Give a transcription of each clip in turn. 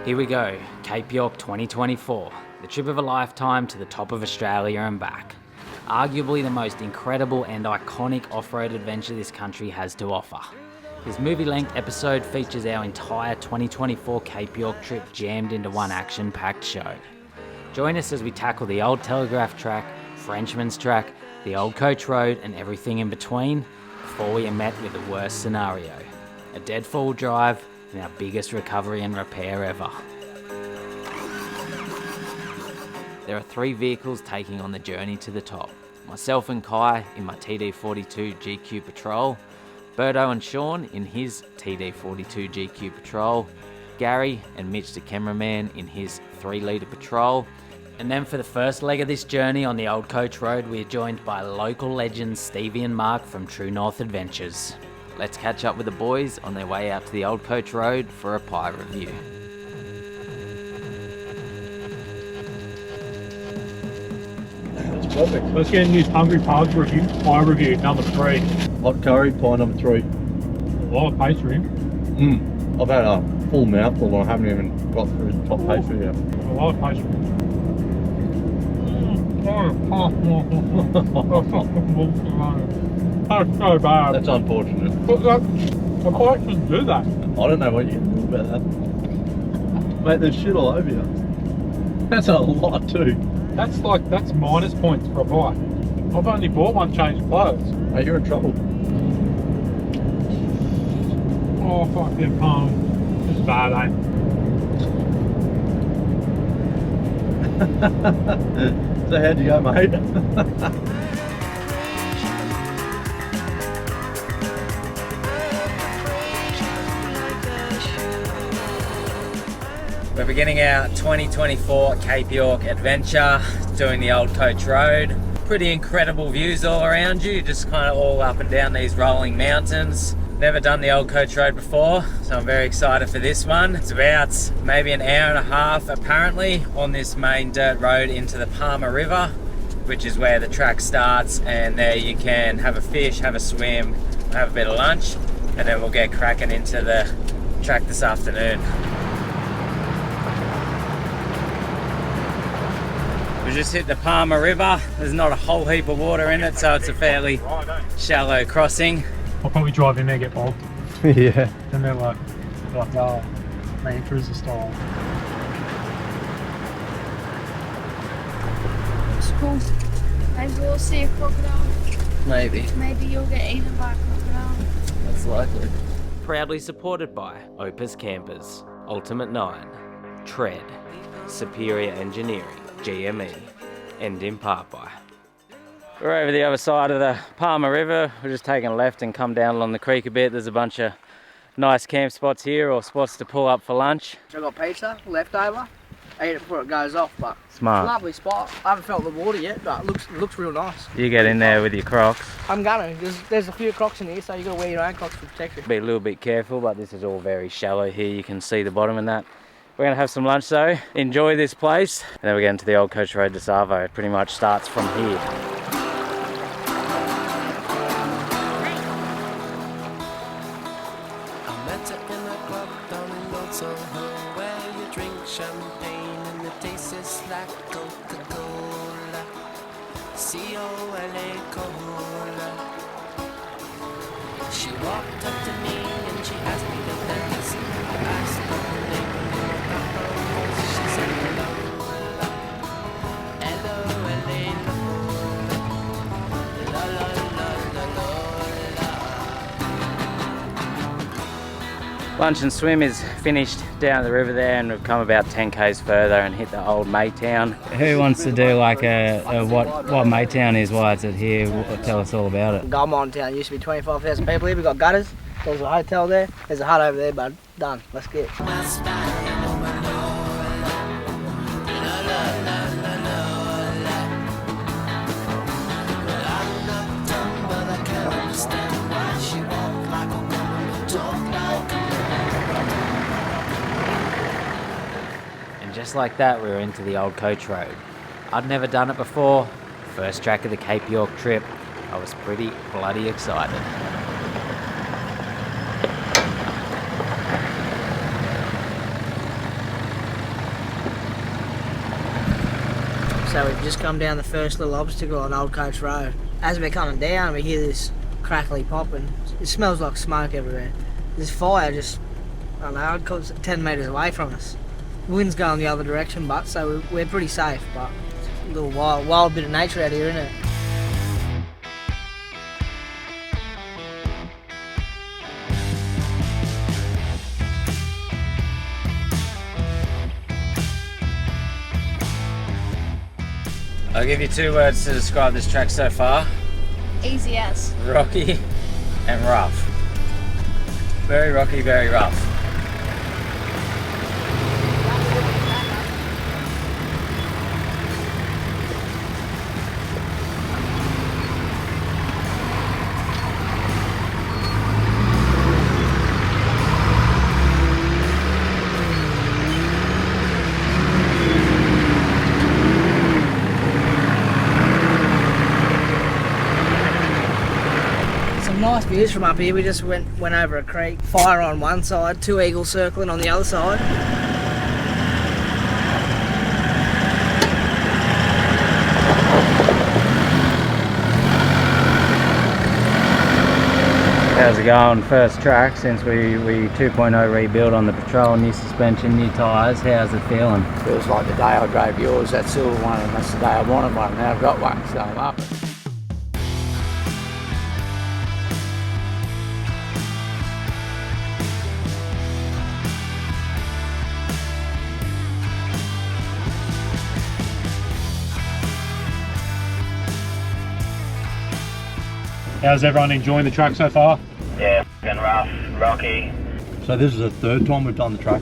Here we go, Cape York 2024, the trip of a lifetime to the top of Australia and back. Arguably the most incredible and iconic off-road adventure this country has to offer. This movie-length episode features our entire 2024 Cape York trip jammed into one action-packed show. Join us as we tackle the Old Telegraph Track, Frenchman's Track, the Old Coach Road and everything in between before we are met with the worst scenario, a dead fall drive and our biggest recovery and repair ever. There are 3 vehicles taking on the journey to the top. Myself and Kai in my TD42 GQ Patrol, Berto and Sean in his TD42 GQ Patrol, Gary and Mitch the cameraman in his 3-litre Patrol. And then for the first leg of this journey on the Old Coach Road, we are joined by local legends Stevie and Mark from True North Adventures. Let's catch up with the boys on their way out to the Old Coach Road for a pie review. That's perfect. Let's get into this Hungry Pubs review, pie review number 3. Hot curry, pie number 3. A lot of pastry. I've had a full mouthful and I haven't even got through the top pastry yet. A lot of pastry. That's so bad. That's unfortunate. But the pie shouldn't do that. I don't know what you can do about that. Mate, there's shit all over you. That's a lot too. That's minus points for a pie. I've only bought one change of clothes. Mate, you're in trouble. Oh, fucking This is bad, eh? So how'd you go, mate? We're beginning our 2024 Cape York adventure, doing the Old Coach Road. Pretty incredible views all around you, just kind of all up and down these rolling mountains. Never done the Old Coach Road before, so I'm very excited for this one. It's about maybe an hour and a half apparently on this main dirt road into the Palmer River, which is where the track starts, and there you can have a fish, have a swim, have a bit of lunch, and then we'll get cracking into the track this afternoon. We just hit the Palmer River. There's not a whole heap of water in it, so it's a fairly shallow crossing. I'll probably drive in there, get bogged. Yeah. And they're like Land Cruiser style. It's cool. Maybe we'll see a crocodile. Maybe. Maybe you'll get eaten by a crocodile. That's likely. Proudly supported by Opus Campers, Ultimate 9, Tread, Superior Engineering, GME, and in part by. We're over the other side of the Palmer River. We're just taking a left and come down along the creek a bit. There's a bunch of nice camp spots here, or spots to pull up for lunch. I got pizza left over. I eat it before it goes off, but Smart. It's a lovely spot. I haven't felt the water yet, but it looks real nice. You get in there with your Crocs. I'm gonna. There's a few Crocs in here, so you gotta wear your own Crocs for protection. Be a little bit careful, but this is all very shallow here. You can see the bottom and that. We're gonna have some lunch though. Enjoy this place, and then we're getting to the Old Coach Road to Savo. It pretty much starts from here. She walked up to me and she asked me to dance. I asked her her name. She said hello, la la la la la. Lunch and swim is finished down the river there, and we've come about 10 k's further and hit the old Maytown. Who wants to do like what Maytown is? Why is it here? Tell us all about it. Gulmon Town used to be 25,000 people here. We've got gutters. There's a hotel there. There's a hut over there, bud. Done. Let's get. Just like that, we were into the Old Coach Road. I'd never done it before. First track of the Cape York trip. I was pretty bloody excited. So we've just come down the first little obstacle on Old Coach Road. As we're coming down, we hear this crackly popping. It smells like smoke everywhere. This fire just, I don't know, I'd call it 10 metres away from us. The wind's going the other direction, but so we're pretty safe, but a little wild bit of nature out here, isn't it? I'll give you 2 words to describe this track so far. Easy as. Rocky and rough. Very rocky, very rough. Nice views from up here. We just went over a creek. Fire on one side, 2 eagles circling on the other side. How's it going? First track since we 2.0 rebuild on the Patrol, new suspension, new tyres. How's it feeling? Feels like the day I drove yours, that silver one, and that's the day I wanted one. Now I've got one, so I'm up. How's everyone enjoying the track so far? Yeah, f***ing rough, rocky. So this is the 3rd time we've done the track,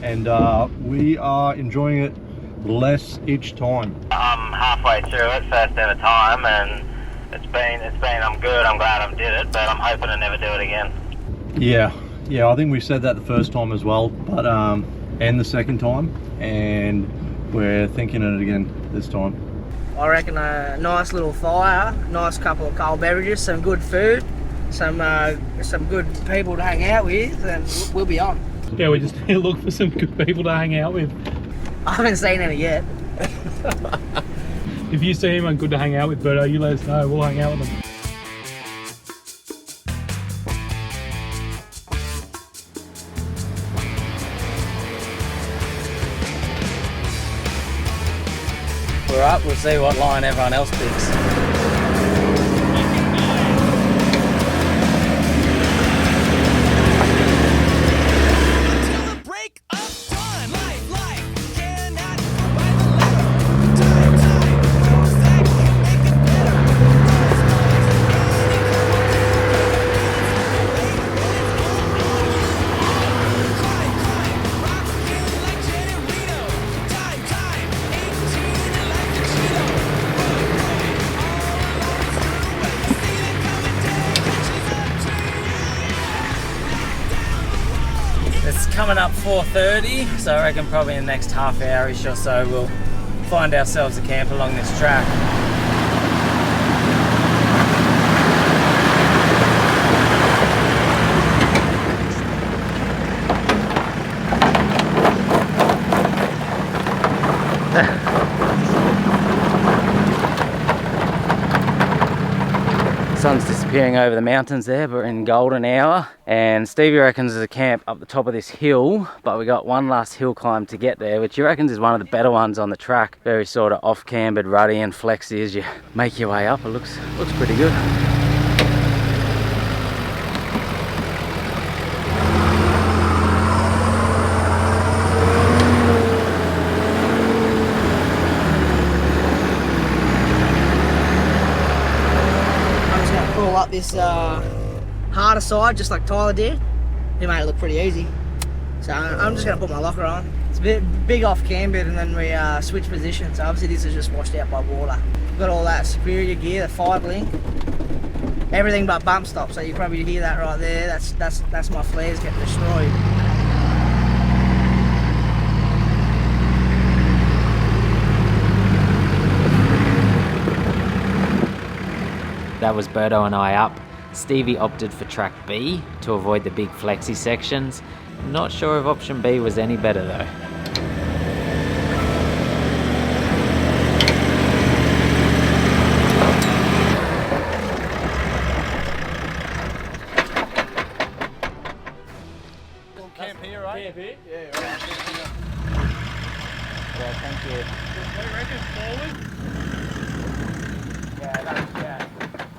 and we are enjoying it less each time. I'm halfway through it, first ever time, and it's been. I'm good. I'm glad I did it, but I'm hoping to never do it again. Yeah. I think we said that the first time as well, but and the second time, and we're thinking of it again this time. I reckon a nice little fire, nice couple of cold beverages, some good food, some good people to hang out with, and we'll be on. Yeah, we just look for some good people to hang out with. I haven't seen any yet. If you see anyone good to hang out with, Berto, you let us know. We'll hang out with them. We're up, we'll see what line everyone else picks. It's coming up 4:30, so I reckon probably in the next half hour-ish or so we'll find ourselves a camp along this track. Sun's disappearing over the mountains there, but we're in golden hour, and Stevie reckons there's a camp up the top of this hill, but we got one last hill climb to get there, which he reckons is one of the better ones on the track. Very sort of off-cambered, ruddy and flexy as you make your way up. It looks pretty good. Up this harder side, just like Tyler did. He made it look pretty easy. So I'm just going to put my locker on. It's a bit big off cambered, and then we switch positions. So obviously this is just washed out by water. Got all that superior gear, the 5-link, everything but bump stop. So you probably hear that right there. That's my flares getting destroyed. That was Berto and I up. Stevie opted for track B to avoid the big flexi sections. Not sure if option B was any better though.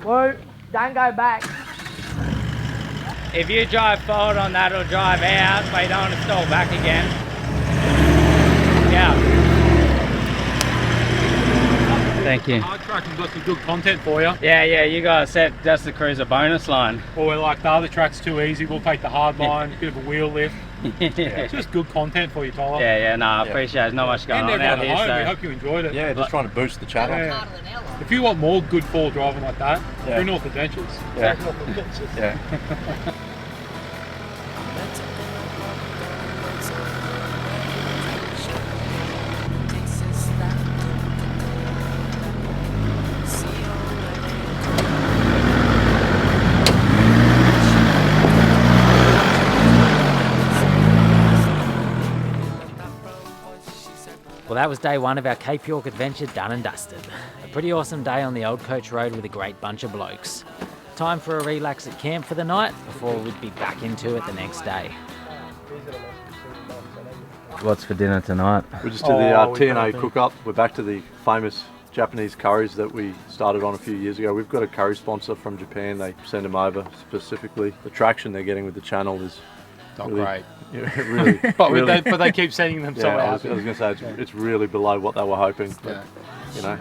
Woo, don't go back. If you drive forward on that, it'll drive out, but you don't want to stall back again. Yeah. Thank you. Hard track has got some good content for you. Yeah, you guys said just the cruiser bonus line. Or we're like, the other track's too easy, we'll take the hard line, bit of a wheel lift. It's just good content for you, Tyler. Yeah, no, I appreciate it. There's not much going And on everyone out at here, home, so. we hope you enjoyed it. Yeah, just trying to boost the channel. Yeah. If you want more good fall driving like that, True North Adventures. Yeah. True North Adventures. Yeah. Well, that was day one of our Cape York adventure done and dusted. A pretty awesome day on the old coach road with a great bunch of blokes. Time for a relax at camp for the night before we'd be back into it the next day. What's for dinner tonight? We just did the TNA cook-up. We're back to the famous Japanese curries that we started on a few years ago. We've got a curry sponsor from Japan. They send them over specifically. The traction they're getting with the channel is Not really, great. Yeah, really, But they keep sending them yeah, somewhere I was going to say it's really below what they were hoping. But, you know.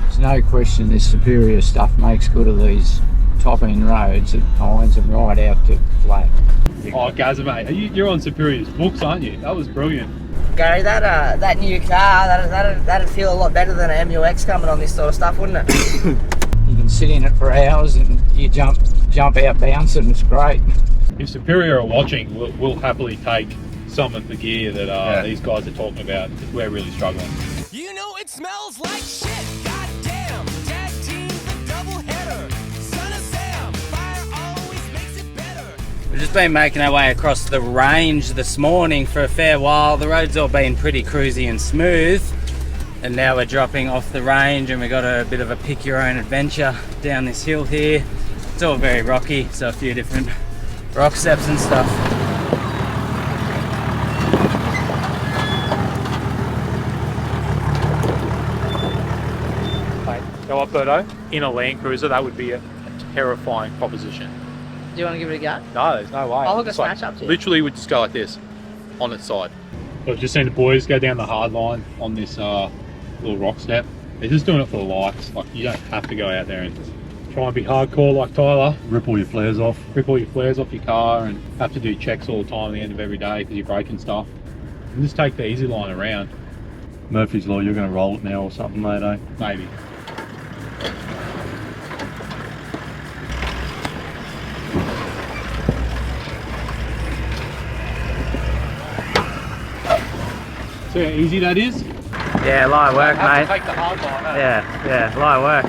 There's no question this superior stuff makes good of these top-end roads. It irons them right out to flat. Oh, Gazza, mate, you're on Superior's books, aren't you? That was brilliant. Gary, that new car, that'd feel a lot better than an MUX coming on this sort of stuff, wouldn't it? You can sit in it for hours and you jump out bouncing. It's great. If Superior are watching, we'll happily take some of the gear that these guys are talking about, because we're really struggling. You know it smells like shit. Goddamn. Tag team the double header. Son of Sam. Fire always makes it better. We've just been making our way across the range this morning for a fair while. The road's all been pretty cruisy and smooth. And now we're dropping off the range and we've got a bit of a pick your own adventure down this hill here. It's all very rocky, so a few different rock steps and stuff. Go up, Birdo. In a Land Cruiser, that would be a terrifying proposition. Do you want to give it a go? No, there's no way. I'll look a It's like, smash up to you. literally, would just go like this, on its side. I've just seen the boys go down the hard line on this little rock step. They're just doing it for the likes. Like, you don't have to go out there and try and be hardcore like Tyler. Rip all your flares off. Rip all your flares off your car and have to do checks all the time at the end of every day because you're breaking stuff. And just take the easy line around. Murphy's Law, you're going to roll it now or something, mate, eh? Maybe. See how easy that is? Yeah, light work, Have mate. to take the hard line, eh? Yeah, light work.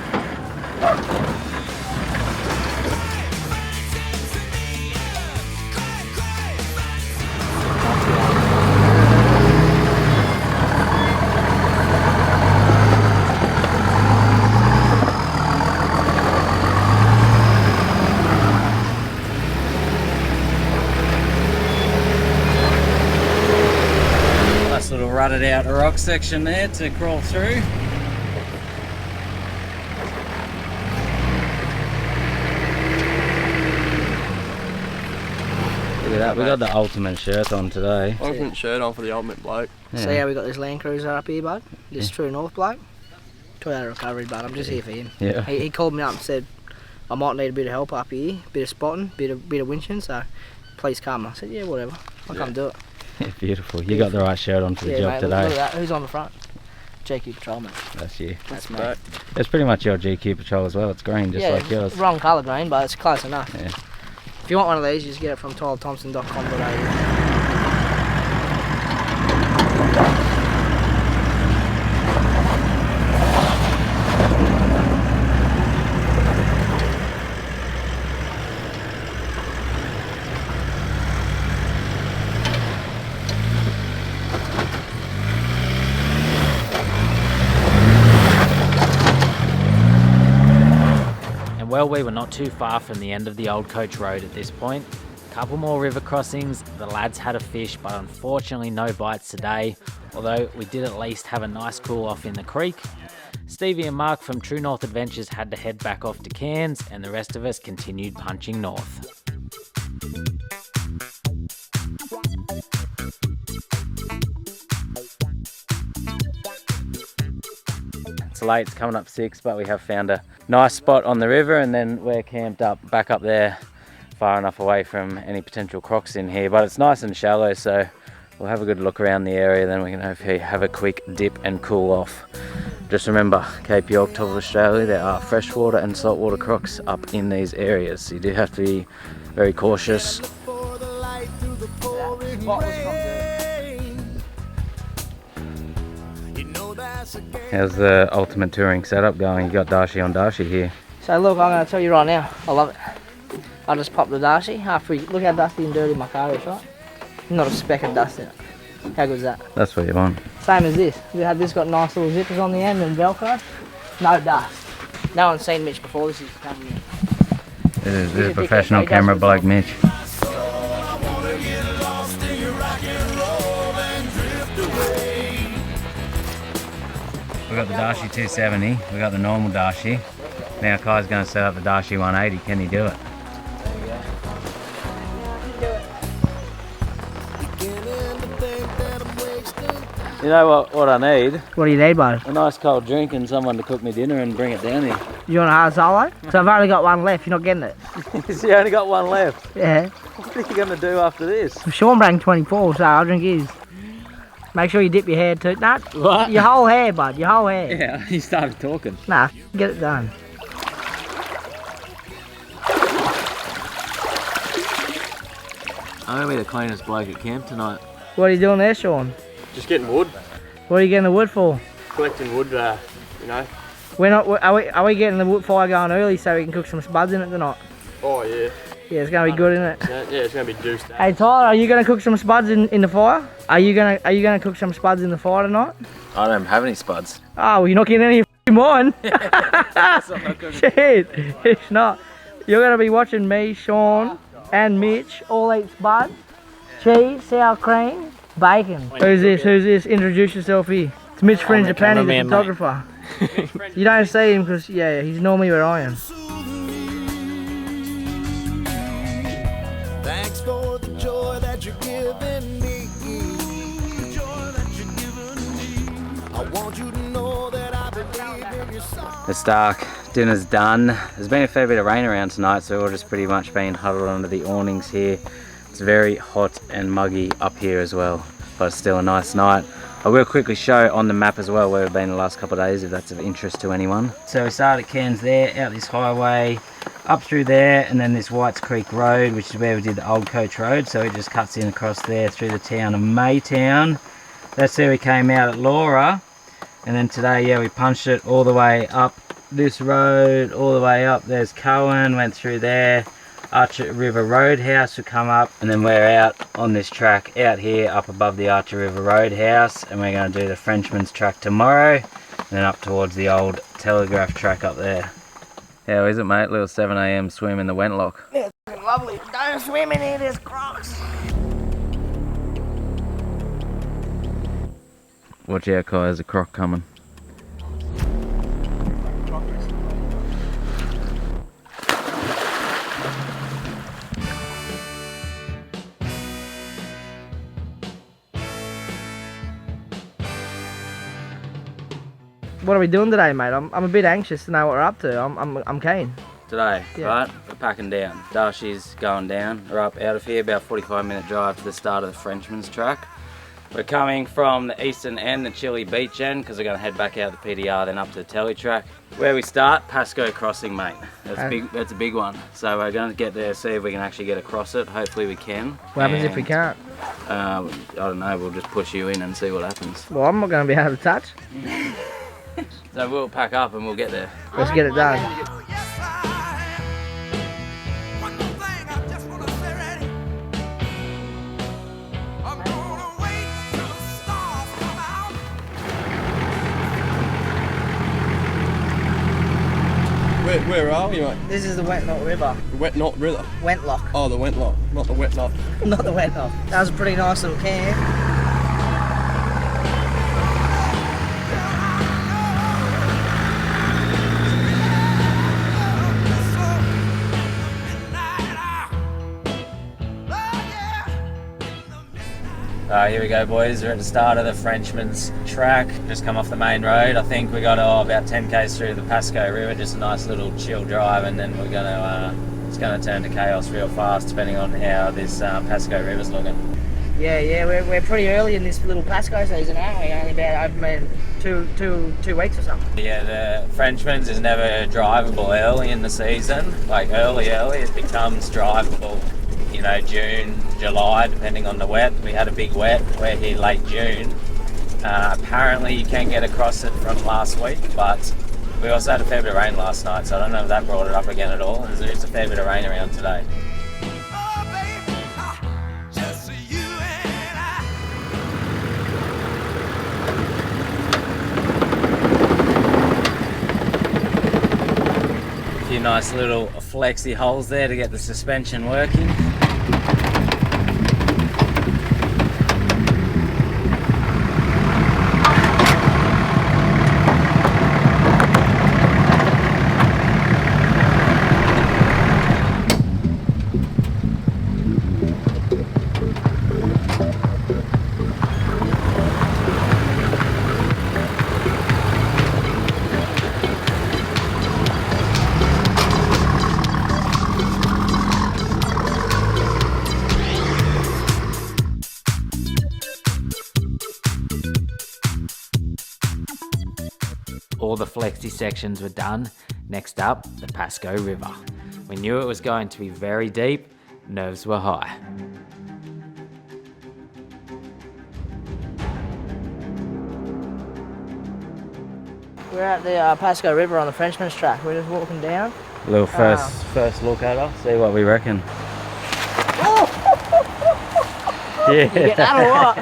Nice little rutted out rock section there to crawl through. Look at that, we got the ultimate shirt on today. Ultimate shirt on for the ultimate bloke. See how we got this Land Cruiser up here, bud? This True North bloke. Toyota recovery, bud. I'm just here for him. Yeah. He called me up and said I might need a bit of help up here, bit of spotting, bit of winching. So please come. I said yeah, whatever. I'll come do it. Yeah, beautiful. You got the right shirt on for the job mate, today. Look at that. Who's on the front? GQ Patrol, mate. That's you. That's me. It's pretty much your GQ Patrol as well. It's green, just like yours. Wrong colour green, but it's close enough. Yeah. If you want one of these, you just get it from tylerthompson.com.au. Well, we were not too far from the end of the old coach road at this point. A couple more river crossings, the lads had a fish, but unfortunately no bites today, although we did at least have a nice cool off in the creek. Stevie and Mark from True North Adventures had to head back off to Cairns, and the rest of us continued punching north. It's late, it's coming up 6, but we have found a nice spot on the river, and then we're camped up back up there, far enough away from any potential crocs in here, but it's nice and shallow, so we'll have a good look around the area, then we can hopefully have a quick dip and cool off. Just remember, Cape York, top of Australia, there are freshwater and saltwater crocs up in these areas, so you do have to be very cautious. How's the ultimate touring setup going? You got Darche on Darche here. So look, I'm going to tell you right now, I love it. I just popped the Darche after look how dusty and dirty my car is, right? Not a speck of dust in it. How good is that? That's what you want. Same as this. We had this got nice little zippers on the end and Velcro. No dust. No one's seen Mitch before. This is coming in. This is a professional camera bloke, Mitch. We got the Darche 270. We got the normal Darche. Now Kai's going to set up the Darche 180. Can he do it? You know what I need? What do you need, bud? A nice cold drink and someone to cook me dinner and bring it down here. You want a hard solo? So I've only got one left, you're not getting it. So you only got one left? Yeah. What are you going to do after this? Sean bring 24, so I'll drink his. Make sure you dip your hair too. Nah, what? Your whole hair, bud, your whole hair. Yeah, he started talking. Nah, get it done. I'm going to be the cleanest bloke at camp tonight. What are you doing there, Sean? Just getting wood. What are you getting the wood for? Collecting wood, you know. We're not. Are we getting the wood fire going early so we can cook some spuds in it tonight? Oh yeah. Yeah, it's gonna be good, isn't it? Yeah, it's gonna be juiced. Hey Tyler, are you gonna cook some spuds in the fire? Are you gonna cook some spuds in the fire tonight? I don't have any spuds. Oh, well, you're not getting any of mine. Shit, it's not. You're gonna be watching me, Sean, and Mitch all eat spuds, cheese, sour cream, bacon. Who's this? Who's this? Introduce yourself here. It's Mitch from Japan, he's the photographer. You don't see him because, yeah, he's normally where I am. Thanks for the joy that you're giving me. The joy that you're giving me. I want you to know that I believe in your song. It's dark, dinner's done. There's been a fair bit of rain around tonight, so we're just pretty much been huddled under the awnings here. It's very hot and muggy up here as well, but it's still a nice night. I will quickly show on the map as well where we've been the last couple of days if that's of interest to anyone. So we started at Cairns there, out this highway, up through there, and then this Whites Creek Road, which is where we did the old coach road, so it just cuts in across there through the town of Maytown. That's where we came out at Laura, and then today, yeah, we punched it all the way up this road, all the way up. There's Cohen, went through there. Archer River Roadhouse would come up, and then we're out on this track out here up above the Archer River Roadhouse, and we're going to do the Frenchman's track tomorrow, and then up towards the Old Telegraph Track up there. How is it, mate? Little 7 AM swim in the Wentlock. Yeah, it's lovely. Don't swim in here, there's crocs. Watch out, Kai, there's a croc coming. What are we doing today, mate? I'm a bit anxious to know what we're up to. I'm keen. Today, Yeah. right, we're packing down. Darche's going down. We're up out of here, about 45-minute drive to the start of the Frenchman's track. We're coming from the eastern end, the Chili Beach end, because we're going to head back out the PDR, then up to the Telly track. Where we start, Pasco Crossing, mate. That's a big one. So we're going to get there, see if we can actually get across it. Hopefully we can. What happens if we can't? I don't know, we'll just push you in and see what happens. Well, I'm not going to be able to touch. So we'll pack up and we'll get there. Let's get it done. Where are we, mate? This is the Wentlock River. The Wet Knot River. Wentlock. Oh, the Wentlock, not the Wet Knot. Not the Wentlock. That was a pretty nice little camp. Here we go, boys. We're at the start of the Frenchman's track. Just come off the main road. I think we got about 10 k's through the Pasco River. Just a nice little chill drive, and then we're gonna it's gonna turn to chaos real fast, depending on how this Pasco River's looking. Yeah, we're pretty early in this little Pasco season, aren't we? Only about two weeks or something. Yeah, the Frenchman's is never drivable early in the season. Like early, it becomes drivable. You know, June, July, depending on the wet. We had a big wet. We're here late June. Apparently you can get across it from last week, but we also had a fair bit of rain last night, so I don't know if that brought it up again at all. There's a fair bit of rain around today. A few nice little flexi holes there to get the suspension working. All the flexi sections were done. Next up, the Pasco River. We knew it was going to be very deep, nerves were high. We're at the Pasco River on the Frenchman's track. We're just walking down. A little first look at us, see what we reckon. Yeah. You get that or what?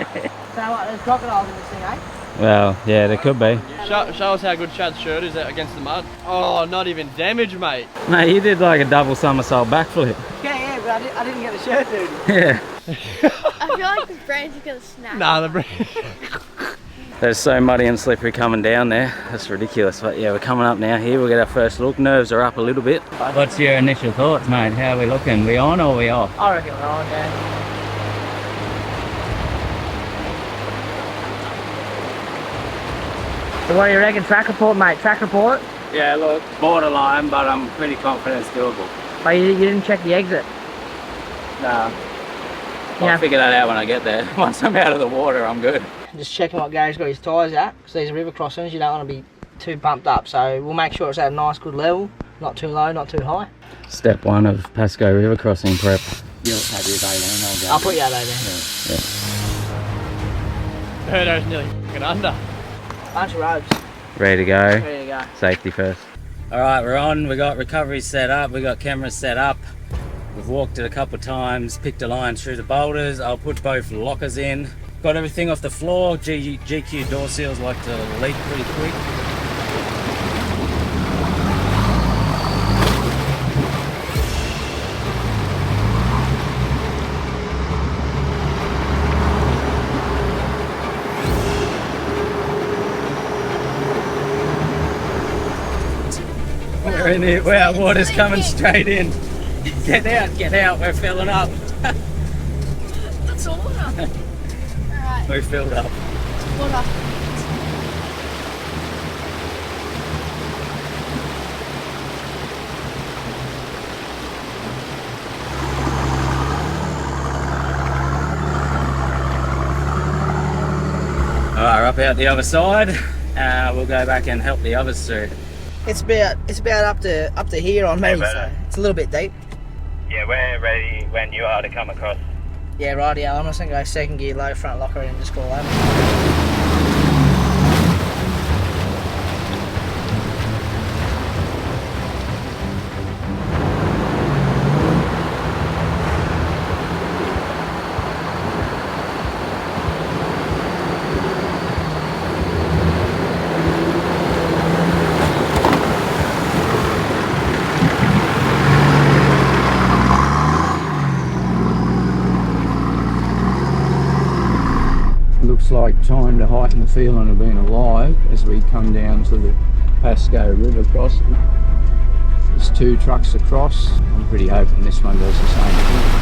So what, there's crocodiles in this thing, eh? Well, yeah, there could be. Show us how good Chad's shirt is against the mud. Oh, not even damage, mate. Mate, you did like a double somersault backflip. Yeah, but I didn't get the shirt dirty. Yeah. I feel like the brains are gonna snap. Nah, the brains. There's so muddy and slippery coming down there. That's ridiculous. But yeah, we're coming up now here. We'll get our first look. Nerves are up a little bit. What's your initial thoughts, mate? How are we looking? We on or we off? I reckon we're on, yeah. So what do you reckon? Track report, mate? Track report? Yeah, look, borderline, but I'm pretty confident it's doable. But you didn't check the exit? Nah. I'll figure that out when I get there. Once I'm out of the water, I'm good. Just checking what Gary's got his tyres at, because these are river crossings, you don't want to be too bumped up, so we'll make sure it's at a nice good level, not too low, not too high. Step one of Pasco River crossing prep. You'll have your day then, I'll put you out there then. Yeah. Birdo's nearly fucking under. Bunch of ropes. Ready to go. Ready to go. Safety first. Alright, we're on. We got recovery set up. We got cameras set up. We've walked it a couple of times, picked a line through the boulders. I'll put both lockers in. Got everything off the floor. GQ door seals like to leak pretty quick. We're in here. Wow, water's coming straight in. Get out, we're filling up. That's all water. Alright. We're filled up. Water. Alright, we're up out the other side. We'll go back and help the others through. It's about up to here on me, Hey, so it's a little bit deep. Yeah, we're ready when you are to come across. Yeah, rightio. I'm just gonna go second gear, low front locker, and just call over. to heighten the feeling of being alive as we come down to the Pasco River crossing. There's 2 trucks across. I'm pretty hoping this one does the same thing.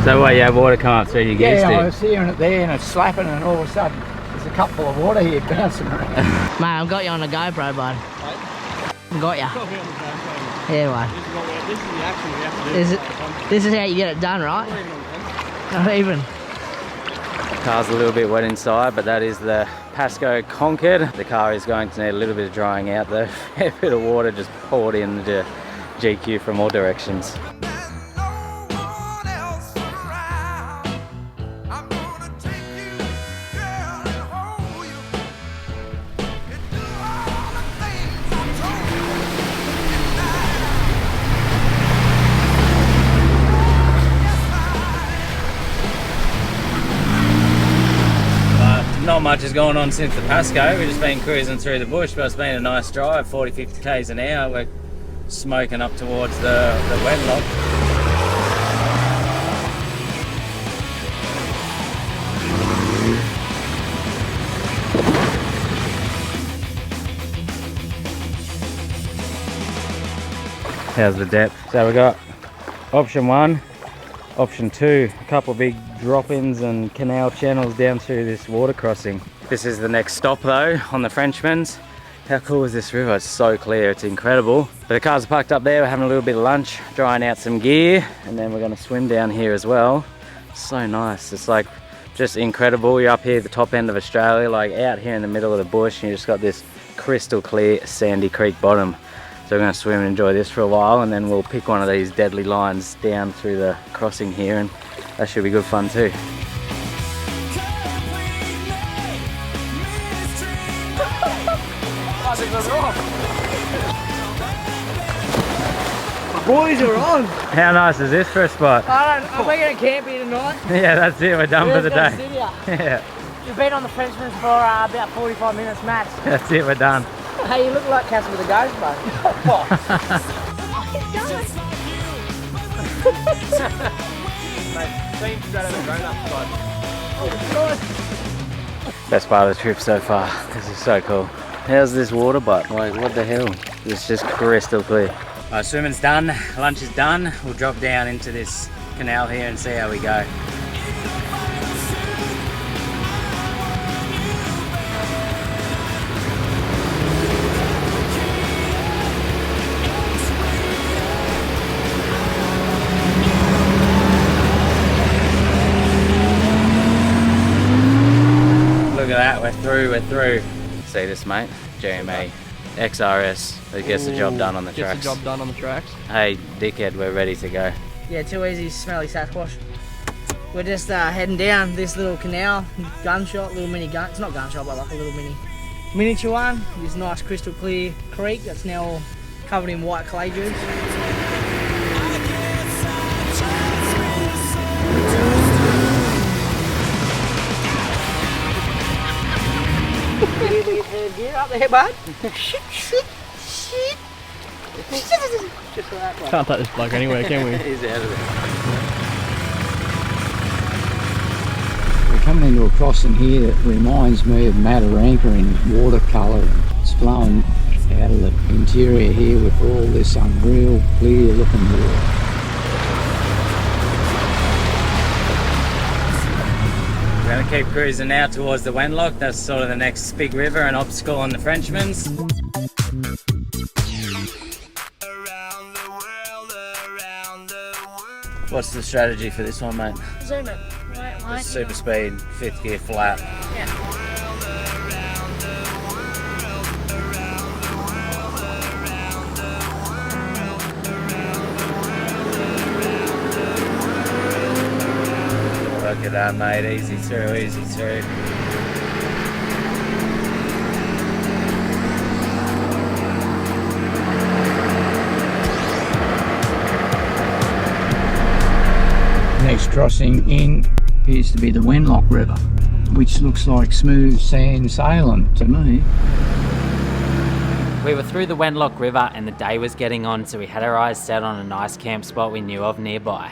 So what, you have water come up through your gear Yeah, stick? I was hearing it there and it's slapping, and all of a sudden there's a cup full of water here bouncing around. Mate, I've got you on a GoPro, bud. I've got ya. Yeah, mate. This is the action we have to do. This is how you get it done, right? Not even. Car's a little bit wet inside, but that is the Pasco Concord. The car is going to need a little bit of drying out though. A bit of water just poured into GQ from all directions. Not much is going on since the Pasco. We've just been cruising through the bush, but it's been a nice drive, 40-50 k's an hour. We're smoking up towards the Wenlock. How's the depth? So we got option 1, option 2, a couple of big drop-ins and canal channels down through this water crossing. This is the next stop though on the Frenchman's. How cool is this river? It's so clear, it's incredible. But the cars are parked up there, we're having a little bit of lunch, drying out some gear, and then we're gonna swim down here as well. So nice, it's like just incredible. You're up here at the top end of Australia, like out here in the middle of the bush, and you just got this crystal clear sandy creek bottom. So we're gonna swim and enjoy this for a while, and then we'll pick one of these deadly lines down through the crossing here, and that should be good fun too. Boys are on. How nice is this for a spot? Are we going to camp here tonight? Yeah, that's it, we're done for the day. Yeah, We've been on the Frenchman's for about 45 minutes max. that's it, we're done. Hey, you look like Casper the Ghost, bud. Best part of the trip so far. This is so cool. How's this water butt? Like, what the hell? It's just crystal clear. Alright, swimming's done, lunch is done. We'll drop down into this canal here and see how we go. Look at that, we're through. See this, mate? GME XRS. It gets the job done on the tracks. Gets the job done on the tracks. Hey, dickhead, we're ready to go. Yeah, too easy, smelly Sasquatch. We're just heading down this little canal, gunshot, little mini gun. It's not gunshot, but like a little miniature one. This nice crystal clear creek that's now covered in white clay juice. Gear up there, bud. Just like that, Can't take this bloke anywhere, can we? He's out of it. We're coming into a crossing here that reminds me of Mataranka in watercolour. It's flowing out of the interior here with all this unreal clear looking water. We're going to keep cruising now towards the Wenlock. That's sort of the next big river and obstacle on the Frenchman's. What's the strategy for this one, mate? Zoom it. Right, Super speed, 5th gear flat. Yeah. Look at that, mate. Easy through, easy through. Next crossing in appears to be the Wenlock River, which looks like smooth sand sailing to me. We were through the Wenlock River and the day was getting on, so we had our eyes set on a nice camp spot we knew of nearby.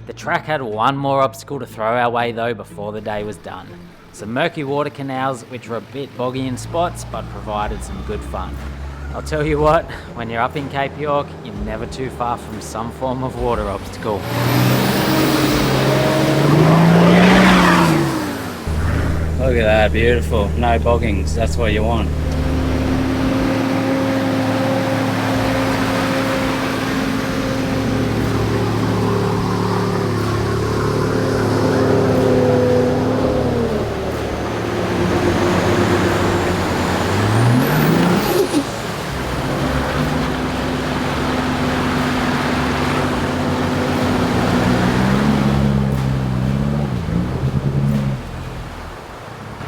The track had one more obstacle to throw our way though before the day was done. Some murky water canals which were a bit boggy in spots but provided some good fun. I'll tell you what, when you're up in Cape York, you're never too far from some form of water obstacle. Look at that, beautiful. No boggings, that's what you want.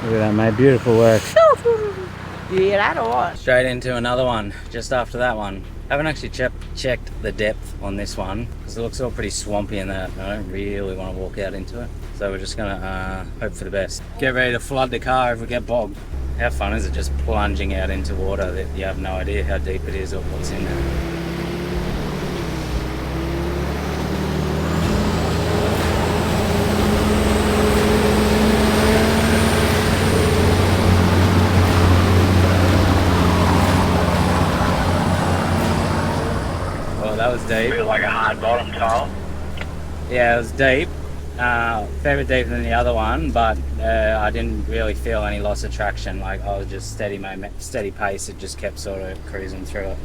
Look at that, mate, beautiful work. You hear that or what? Straight into another one, just after that one. I haven't actually checked the depth on this one, because it looks all pretty swampy in that. I don't really want to walk out into it. So we're just gonna hope for the best. Get ready to flood the car if we get bogged. How fun is it just plunging out into water that you have no idea how deep it is or what's in there? That was deep. Feels like a hard bottom, Kyle. Yeah, it was deep. Fair bit deeper than the other one, but I didn't really feel any loss of traction. Like I was just steady pace. It just kept sort of cruising through it.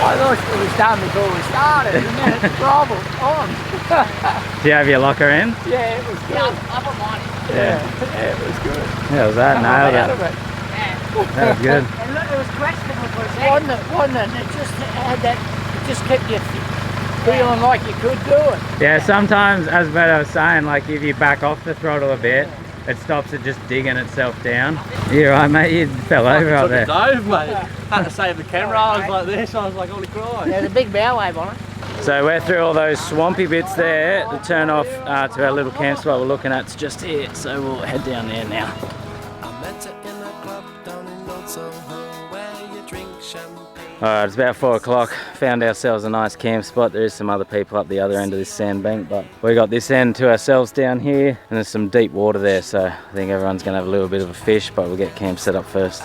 I thought it was done before we started, and then it's problem on. Do you have your locker in? Yeah, it was good. Yeah, I put mine in. Yeah, it was good. Yeah, it was that. Nailed Out it. of it. That was good. And look, it was questionable for a second. Wasn't it? It just had that, it just kept you feeling like you could do it. Yeah, sometimes, as Beto was saying, like if you back off the throttle a bit, it stops it just digging itself down. You're right, mate, you fell over up there. Dive, mate. Had to save the camera. I was like this. I was like, holy Christ. There's a big bow wave on it. So we're through all those swampy bits there to turn off to our little camp spot we're looking at. It's just here, so we'll head down there now. Alright, it's about 4 o'clock. Found ourselves a nice camp spot. There is some other people up the other end of this sandbank, but we got this end to ourselves down here, and there's some deep water there, so I think everyone's going to have a little bit of a fish, but we'll get camp set up first.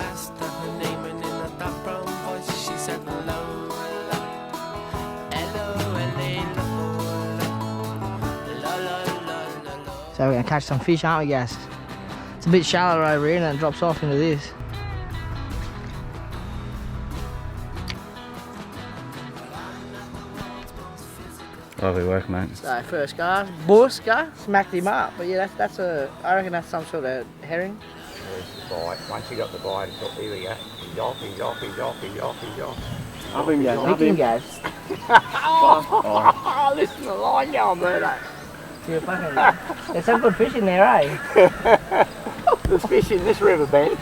So we're going to catch some fish, aren't we, guys? It's a bit shallower over here and then it drops off into this. Lovely work, mate. So first guy, Borska, smacked him up. But yeah, that's I reckon that's some sort of herring. There's the bite. Once you got the bite, it's got, here we go. Yoppy. Up him goes. Up him goes. Oh, listen to the line going, Berto. There's some good fish in there, eh? There's fish in this river bed.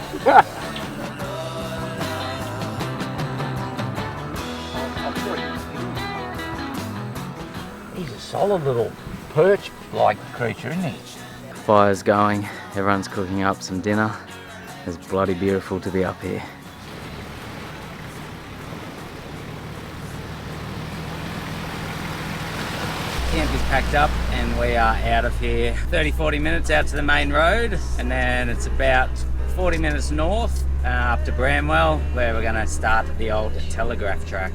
He's a solid little perch-like creature, isn't he? Fire's going, everyone's cooking up some dinner. It's bloody beautiful to be up here. Camp is packed up and we are out of here. 30-40 minutes out to the main road, and then it's about 40 minutes north up to Bramwell, where we're going to start the Old Telegraph Track.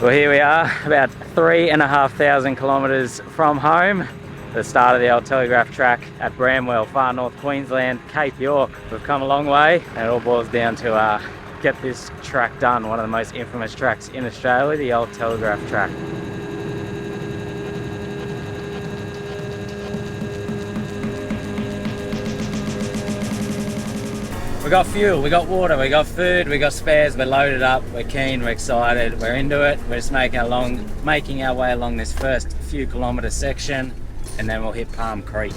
Well, here we are, about 3,500 kilometres from home. The start of the Old Telegraph Track at Bramwell, far north Queensland, Cape York. We've come a long way, and it all boils down to get this track done, one of the most infamous tracks in Australia, the Old Telegraph Track. We got fuel, we got water, we got food, we got spares, we're loaded up, we're keen, we're excited, we're into it. We're just making our way along this first few kilometre section, and then we'll hit Palm Creek.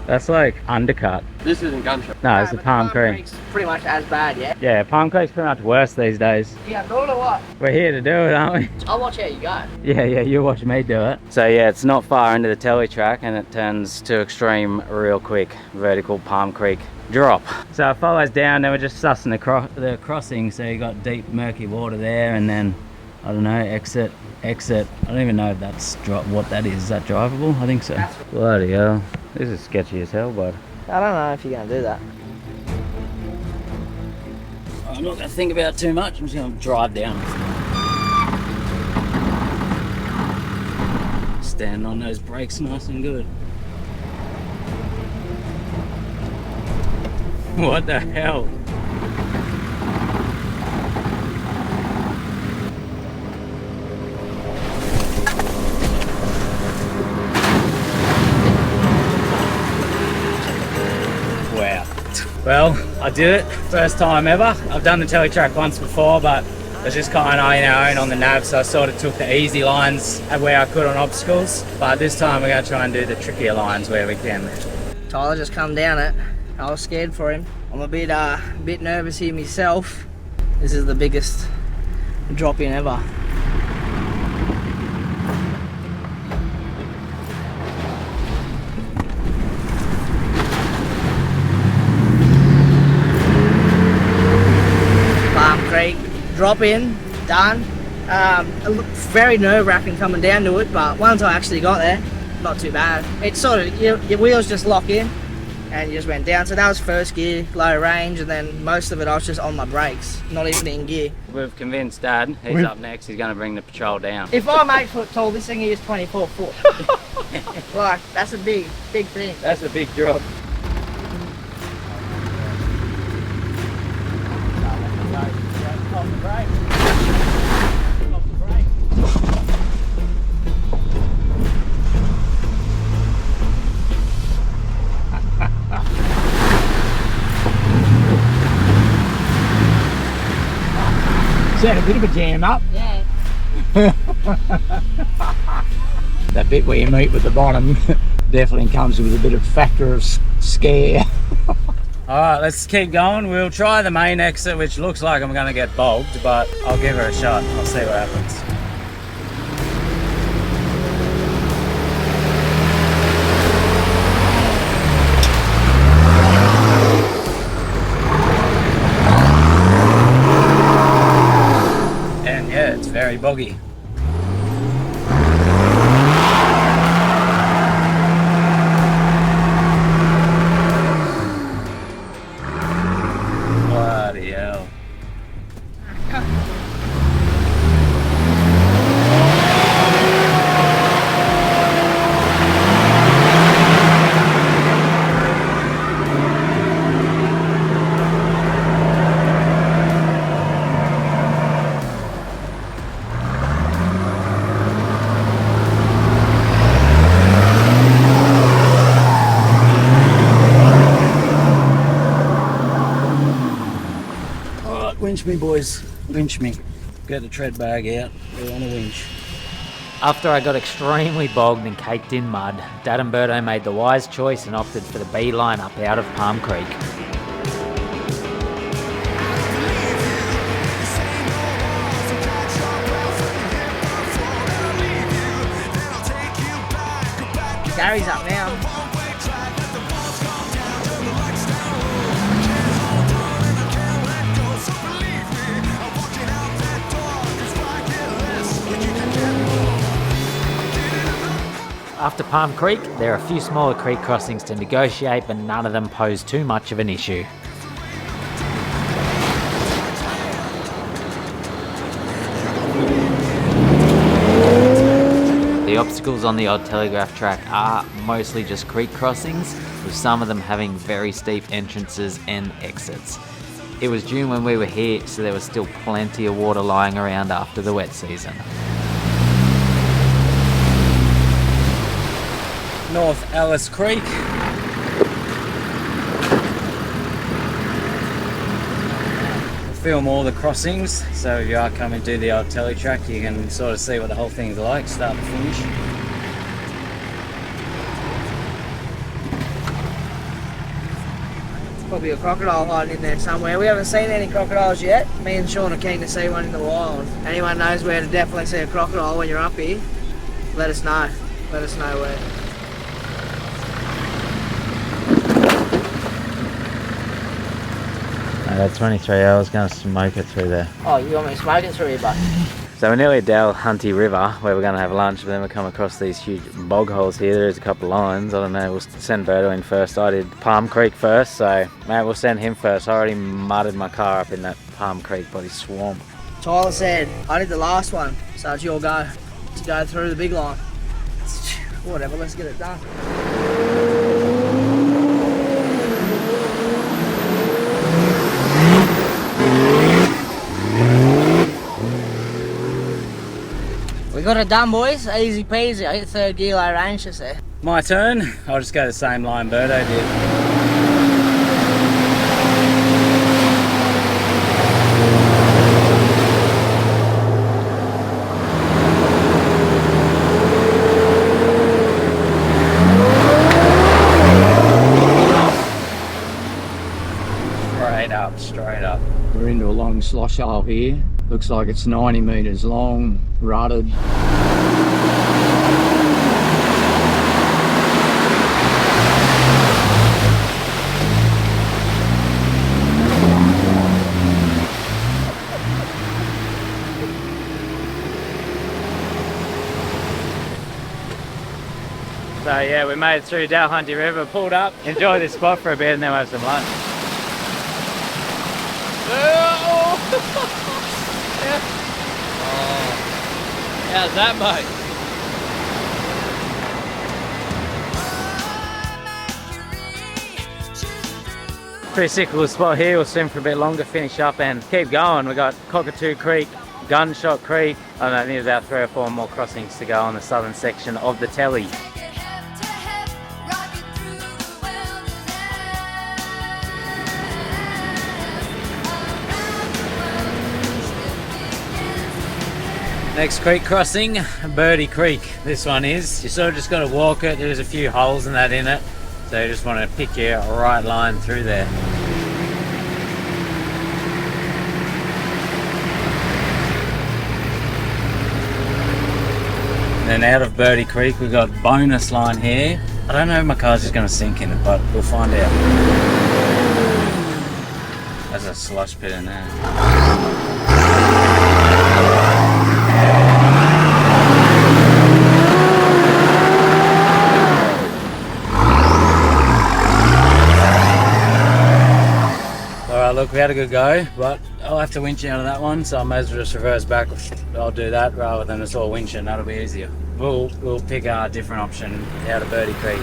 That's like undercut. This isn't Gunshot. No, it's the Palm Creek. Creek's pretty much as bad, yeah? Yeah, Palm Creek's pretty much worse these days. Yeah, do it or what? We're here to do it, aren't we? I'll watch how you go. Yeah, you watch me do it. So yeah, it's not far into the telly track and it turns to extreme real quick. Vertical Palm Creek drop. So it follows down, then we're just sussing the crossing. So you got deep murky water there, and then, I don't know, exit. I don't even know if that's what that is. Is that drivable? I think so. Bloody hell. This is sketchy as hell, bud. I don't know if you're going to do that. I'm not going to think about it too much. I'm just going to drive down. Stand on those brakes nice and good. What the hell? Wow. Well, I did it. First time ever. I've done the telly track once before, but it was just kind of on the nav, so I sort of took the easy lines where I could on obstacles. But this time we're going to try and do the trickier lines where we can. Tyler just come down it. I was scared for him. I'm a bit nervous here myself. This is the biggest drop in ever. Palm Creek, drop in, done. It looked very nerve-wracking coming down to it, but once I actually got there, not too bad. It's sort of, your wheels just lock in and you just went down. So that was first gear, low range, and then most of it I was just on my brakes, not even in gear. We've convinced Dad, he's up next, he's going to bring the patrol down. If I'm 8 foot tall, this thing here is 24 foot. Like, that's a big thing. That's a big drop. Is that a bit of a jam up? Yeah. That bit where you meet with the bottom definitely comes with a bit of factor of scare. Alright, let's keep going. We'll try the main exit, which looks like I'm going to get bogged, but I'll give her a shot. I'll see what happens. And yeah, it's very boggy. Bloody hell. Winch me, boys. Winch me. Get the tread bag out. We're on a winch. After I got extremely bogged and caked in mud, Dad and Berto made the wise choice and opted for the beeline up out of Palm Creek. Gary's up now. After After Palm Creek, there are a few smaller creek crossings to negotiate, but none of them pose too much of an issue. The obstacles on the Old Telegraph Track are mostly just creek crossings, with some of them having very steep entrances and exits. It was June when we were here, so there was still plenty of water lying around after the wet season. North Alice Creek. We'll film all the crossings, so if you are coming to the Old Tele Track, you can sort of see what the whole thing's like, start to finish. Probably a crocodile hiding in there somewhere. We haven't seen any crocodiles yet. Me and Sean are keen to see one in the wild. Anyone knows where to definitely see a crocodile when you're up here, let us know. Let us know where. That 23 hours going to smoke it through there. Oh, you want me to smoke it through here, bud? So we're nearly at Darche River, where we're going to have lunch, but then we'll come across these huge bog holes here. There's a couple of lines. I don't know, we'll send Berto in first. I did Palm Creek first, so mate, we'll send him first. I already mudded my car up in that Palm Creek bloody swamp. Tyler said, I did the last one, so it's your go to go through the big line. Whatever, let's get it done. We got it done, boys. Easy peasy. I hit third gear low range just there. My turn. I'll just go the same line Berto did. Straight up. We're into a long slosh hole here. Looks like it's 90 metres long, rutted. So yeah, we made it through Darche River, pulled up, enjoy this spot for a bit, and then we'll have some lunch. How's that, mate? Pretty sick little spot here. We'll swim for a bit longer, finish up and keep going. We got Cockatoo Creek, Gunshot Creek. I don't know, I think there's about 3 or 4 more crossings to go on the southern section of the Telly. Next creek crossing, Birdie Creek. This one is. You sort of just got to walk it. There's a few holes and that in it. So you just want to pick your right line through there. And then out of Birdie Creek, we've got bonus line here. I don't know if my car's just going to sink in it, but we'll find out. There's a slush pit in there. Look, we had a good go, but I'll have to winch out of that one, so I may as well just reverse back. I'll do that rather than us all winching. That'll be easier. We'll pick a different option out of Birdie Creek.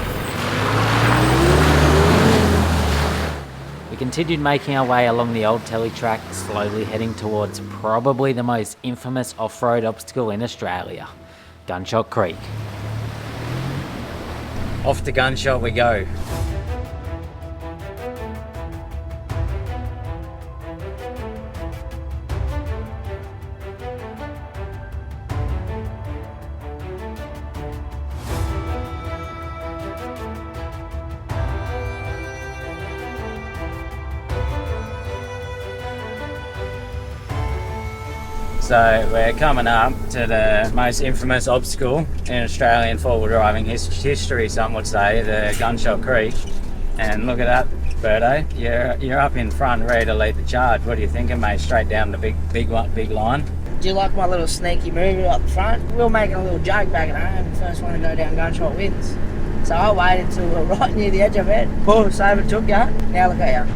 We continued making our way along the Old Telly Track, slowly heading towards probably the most infamous off-road obstacle in Australia, Gunshot Creek. Off to Gunshot we go. So we're coming up to the most infamous obstacle in Australian four-wheel driving history, some would say, the Gunshot Creek. And look at that, Berto. You're up in front, ready to lead the charge. What are you thinking, mate? Straight down the big line. Do you like my little sneaky move up the front? We were making a little joke back at home. The first one to go down gunshot wins. So I waited till we were right near the edge of it. Push, overtook you. Now look at you.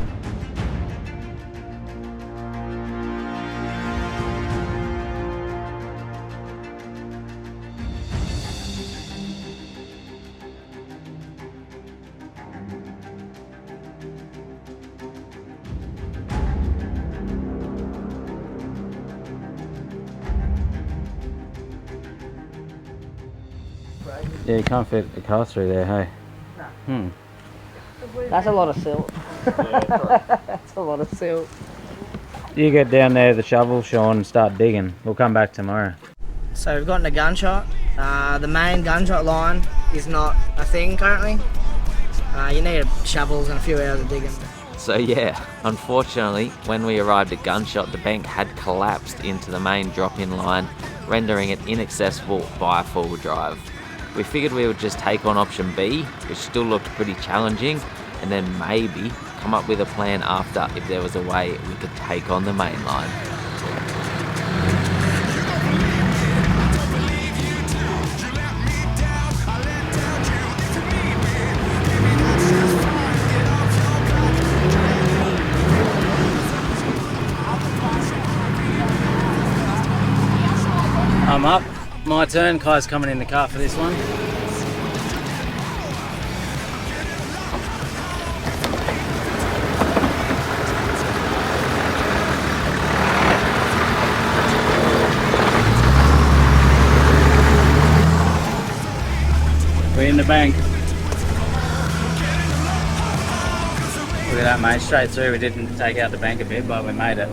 Yeah, you can't fit a car through there, hey? No. That's a lot of silt. That's a lot of silt. You get down there with the shovel, Sean, and start digging. We'll come back tomorrow. So we've gotten a gunshot. The main gunshot line is not a thing currently. You need shovels and a few hours of digging. So yeah, unfortunately, when we arrived at Gunshot, the bank had collapsed into the main drop-in line, rendering it inaccessible via four-wheel drive. We figured we would just take on option B, which still looked pretty challenging, and then maybe come up with a plan after if there was a way we could take on the main line. I'm up. My turn. Kai's coming in the car for this one. We're in the bank. Look at that, mate. Straight through. We didn't take out the bank a bit, but we made it.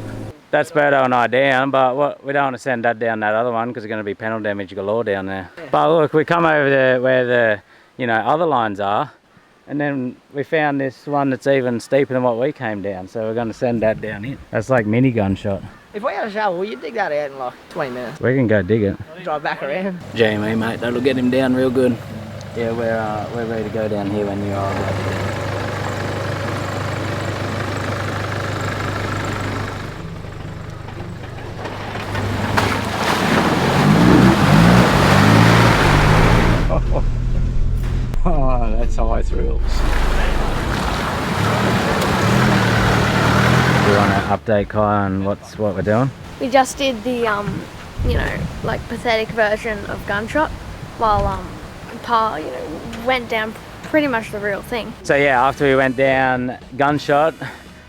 That's Berto and I down, but we don't want to send Dad down that other one because there's going to be panel damage galore down there. Yeah. But look, we come over there where the other lines are, and then we found this one that's even steeper than what we came down, so we're going to send Dad down here. That's like mini gunshot. If we had a shovel, you'd dig that out in like 20 minutes. We can go dig it. Drive back around. Jamie, mate, that'll get him down real good. Yeah, we're ready to go down here when you are. Oh, that's high thrills. You want to update Kai on what we're doing? We just did the, like pathetic version of Gunshot, while Pa, went down pretty much the real thing. So yeah, after we went down Gunshot,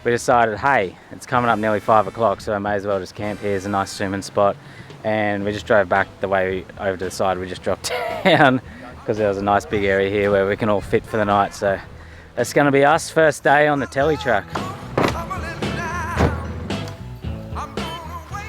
we decided, hey, it's coming up nearly 5 o'clock, so I may as well just camp here. It's a nice swimming spot. And we just drove back the way over to the side. We just dropped down because there was a nice big area here where we can all fit for the night. So that's going to be us first day on the Tele track.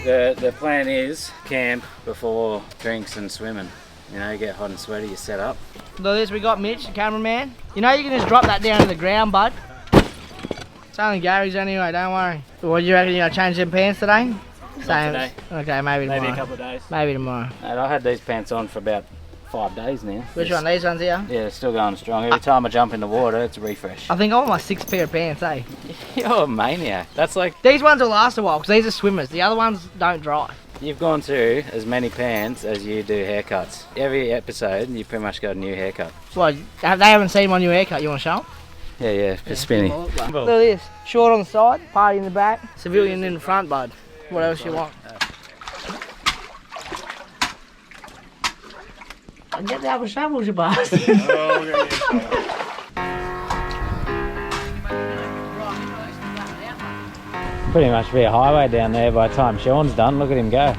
The plan is camp before drinks and swimming. You get hot and sweaty, you set up. Look at this, we got Mitch, the cameraman. You can just drop that down to the ground, bud. It's only Gary's anyway, don't worry. What do you reckon, you gonna change them pants today? Same. Today. Okay, maybe tomorrow. Maybe a couple of days. Maybe tomorrow. And I had these pants on for about 5 days now. Which one, these ones here? Yeah, still going strong. Every time I jump in the water, it's a refresh. I think I want my 6th pair of pants, eh? You're a maniac. That's like... These ones will last a while, because these are swimmers. The other ones don't dry. You've gone through as many pants as you do haircuts. Every episode, you've pretty much got a new haircut. Well, they haven't seen my new haircut. You want to show them? Yeah, it's spinny. Look at this. Short on the side, party in the back, civilian in the front, bud. What else you want? Get the other shovels, you bastard. Pretty much be a highway down there by the time Sean's done. Look at him go.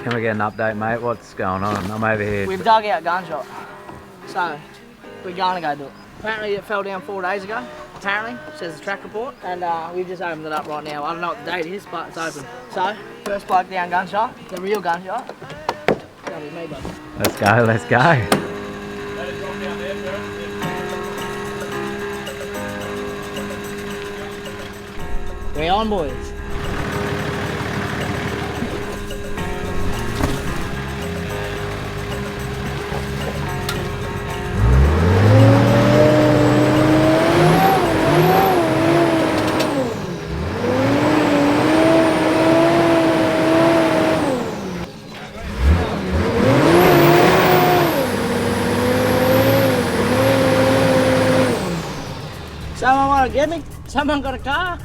Can we get an update, mate? What's going on? I'm over here. We've dug out Gunshot, so we're going to go do it. Apparently it fell down 4 days ago. Apparently, says the track report, and we've just opened it up right now. I don't know what the date is, but it's open. So, first bloke down Gunshot, the real Gunshot. That'll be me, bud. Let's go, let's go. We're on, boys. trying to get me? Someone got a car?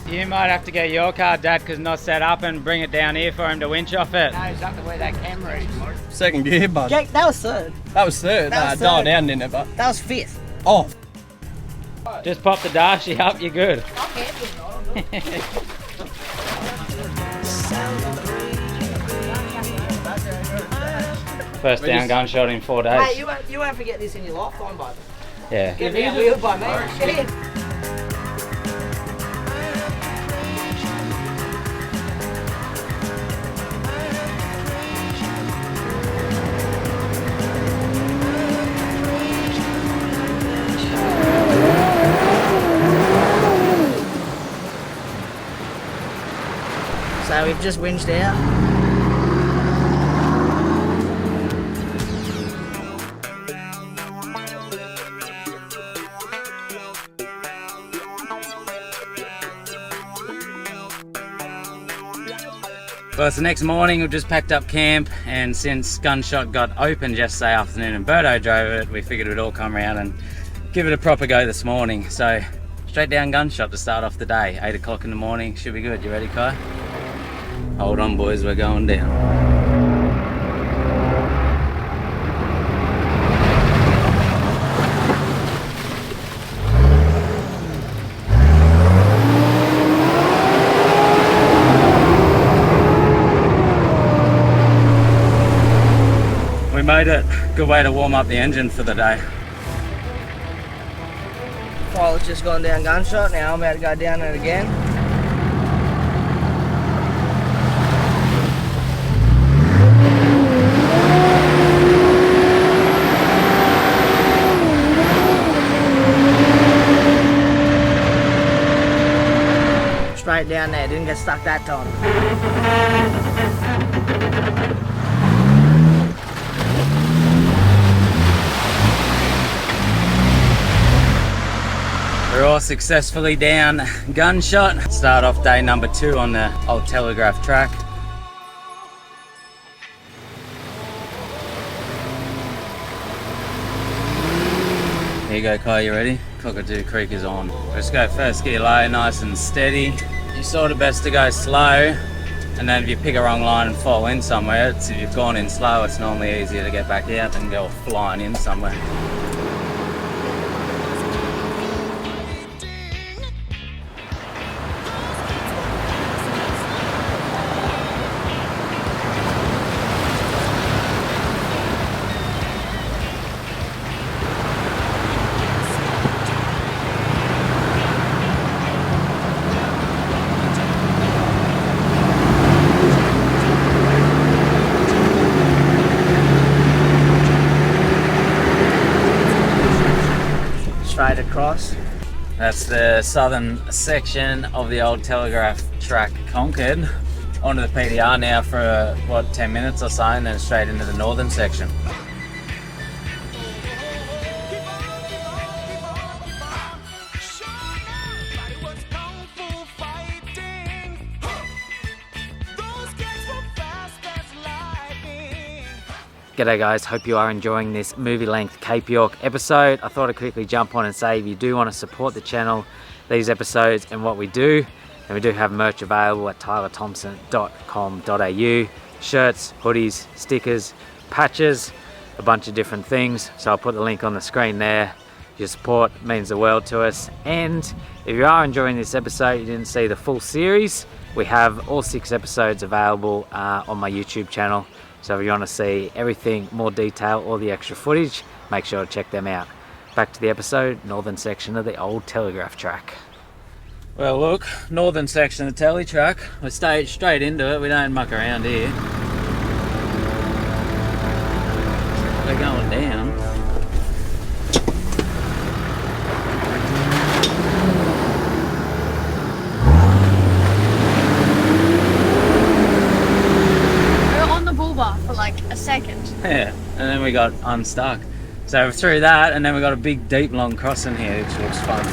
You might have to get your car, Dad, because not set up, and bring it down here for him to winch off it. No, it's up to where that camera is. Second gear, bud. Jake, that was third. That was third. That was Dial third. down, didn't it, but... That was fifth. Oh. Just pop the Darche up, you're good. First down gunshot in 4 days. Mate, you won't forget this in your lifetime, bud. Yeah. Get me wheeled by me. Shit. So we've just winched out. Well, it's the next morning. We've just packed up camp, and since Gunshot got open yesterday afternoon and Birdo drove it, we figured we'd all come around and give it a proper go this morning. So straight down Gunshot to start off the day. 8 o'clock in the morning, should be good. You ready, Kai? Hold on, boys, we're going down. We made it. Good way to warm up the engine for the day. Pilot's just gone down Gunshot, now I'm about to go down it again. Straight down there, didn't get stuck that time. We're all successfully down Gunshot. Start off day number 2 on the Old Telegraph Track. Here you go, Kai, you ready? Cockatoo Creek is on. Let's go first gear low, nice and steady. You're sort of best to go slow, and then if you pick a wrong line and fall in somewhere, if you've gone in slow, it's normally easier to get back out than go flying in somewhere. Straight across. That's the southern section of the Old Telegraph Track conquered. Onto the PDR now for what, 10 minutes or so, and then straight into the northern section. G'day guys, hope you are enjoying this movie-length Cape York episode. I thought I'd quickly jump on and say if you do want to support the channel, these episodes and what we do, and we do have merch available at tylerthompson.com.au. Shirts, hoodies, stickers, patches, a bunch of different things. So I'll put the link on the screen there. Your support means the world to us. And if you are enjoying this episode, you didn't see the full series, we have all 6 episodes available on my YouTube channel. So if you want to see everything, more detail, all the extra footage, make sure to check them out. Back to the episode, northern section of the Old Telegraph Track. Well look, northern section of the Telly Track. We stay straight into it, we don't muck around here. We're going down. For like a second. Yeah, and then we got unstuck. So through that, and then we got a big deep long crossing here, which looks fun.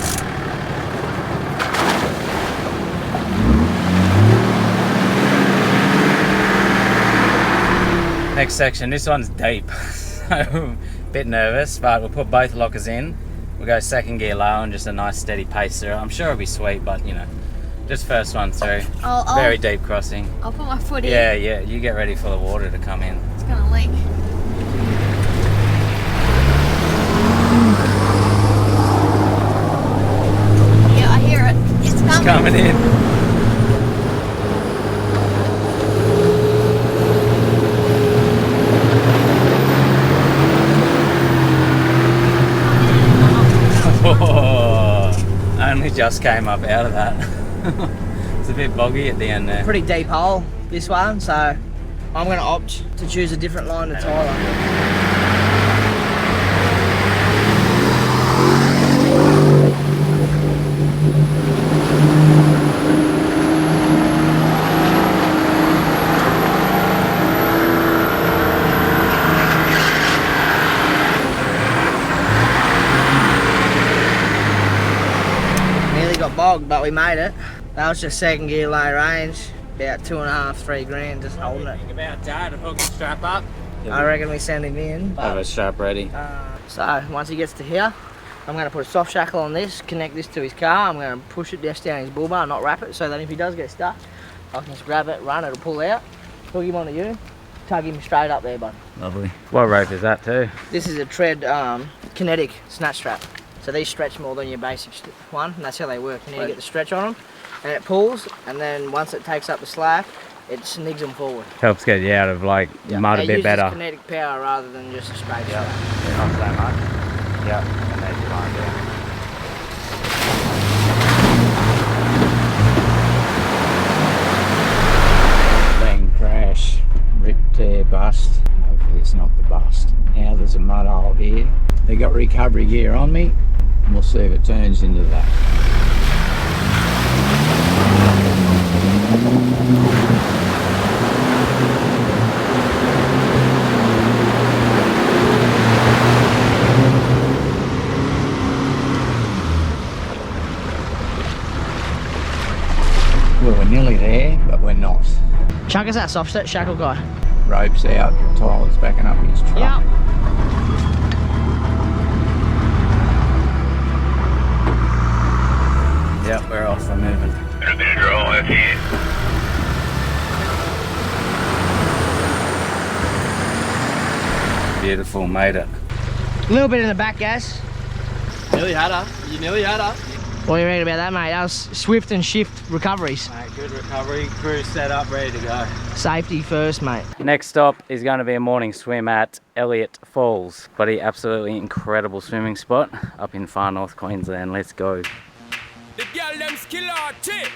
Next section, this one's deep. So a bit nervous, but we'll put both lockers in. We'll go second gear low and just a nice steady pace through. I'm sure it'll be sweet, but you know, just first one through. Very deep crossing. I'll put my foot in. Yeah, you get ready for the water to come in. It's gonna leak. Yeah, I hear it. It's coming. It's coming in. Only just came up out of that. It's a bit boggy at the end there. Pretty deep hole, this one, so I'm going to opt to choose a different line to Tyler. Bogged, but we made it. That was just second gear low range, about 2.5, 3 grand just holding it. Think about that, a hook and strap up. I reckon we send him in. Have a strap ready. So once he gets to here, I'm going to put a soft shackle on this, connect this to his car. I'm going to push it just down his bull bar, not wrap it, so that if he does get stuck, I can just grab it, run, it'll pull out, hook him onto you, tug him straight up there, bud. Lovely. What rope is that too? This is a tread kinetic snatch strap. So these stretch more than your basic one, and that's how they work. You need to get the stretch on them, and it pulls, and then once it takes up the slack, it snigs them forward. Helps get you out of like mud a bit better. It uses kinetic power rather than just a straight strap. Yeah, not so much. Yeah, and there's your line down. Lane crash, rip, tear, bust. Hopefully it's not the bust. Now there's a mud hole here. They got recovery gear on me, and we'll see if it turns into that. Well, we're nearly there, but we're not. Chuck us that soft set shackle guy. Rope's out, Tyler's backing up his truck. Yeah. Yep, we're off, we're moving. A bit of drive here. Beautiful, made it. A little bit in the back gas. Nearly had her. You nearly had her. What do you reckon about that, mate? That was swift and shift recoveries. Mate, good recovery, crew set up, ready to go. Safety first, mate. Next stop is going to be a morning swim at Elliott Falls. Bloody absolutely incredible swimming spot up in far north Queensland. Let's go. The girl them skill arty.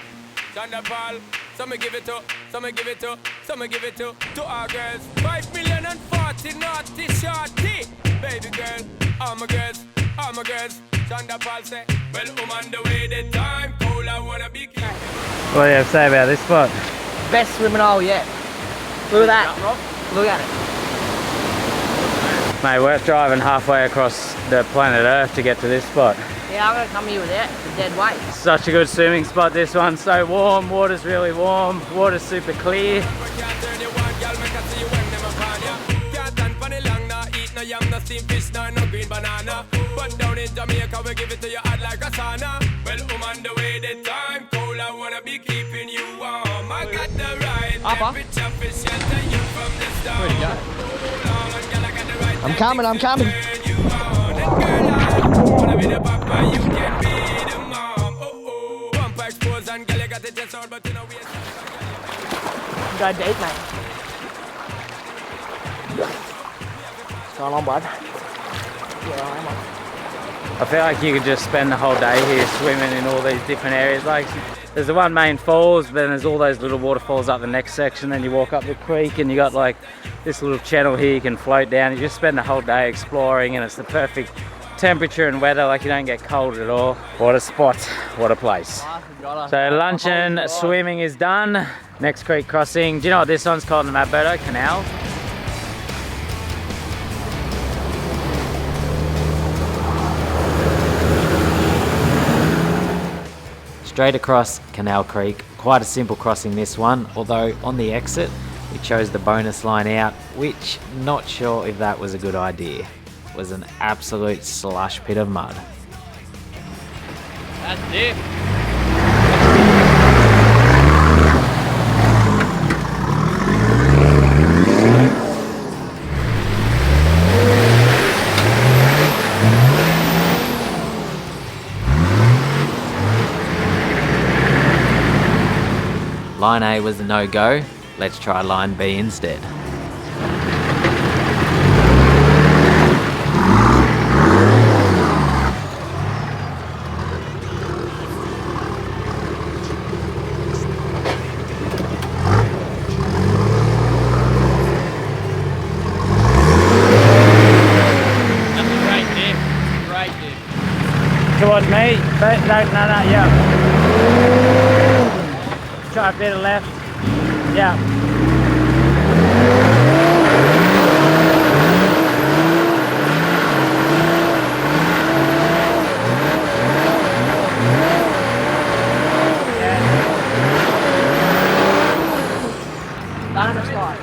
Thunderball, some give it to, some give it to, some give it to our girls. 5 million and 40 naughty shorty. Baby girl, all my girls, all my girls. Thunderball say, well, I'm on the way, the time cold, I wanna be king. What do you have to say about this spot? Best swimming hole yet. Look at that. Look at it. Mate, worth driving halfway across the planet Earth to get to this spot. Yeah, I'm gonna come here with it. It's a dead weight. Such a good swimming spot, this one. So warm, water's really warm, water's super clear. But down in Jamaica we give it to you hot like a sauna. Well, I'm on the way, the time cold, I wanna be keeping you warm. I got the right temperature for shelter you from the storm. Where'd you go? I'm coming, I'm coming. Wanna be the papa, you can be the mom. Oh, bumper exposed and girl, you got the chest out, but you know we Go deep, mate. What's going on, bud? I feel like you could just spend the whole day here swimming in all these different areas. Like, there's the one main falls, but then there's all those little waterfalls up the next section. Then you walk up the creek and you got like this little channel here you can float down. You just spend the whole day exploring, and it's the perfect temperature and weather. Like, you don't get cold at all. What a spot, what a place. So lunch and swimming is done. Next creek crossing. Do you know what this one's called in the Alberta? Canal. Straight across Canal Creek. Quite a simple crossing, this one, although on the exit we chose the bonus line out, which not sure if that was a good idea. It was an absolute slush pit of mud. That's dip. Line A was a no-go. Let's try line B instead. That's a great dip. Great dip. Towards me. No, yeah. Try a bit of left. Yeah.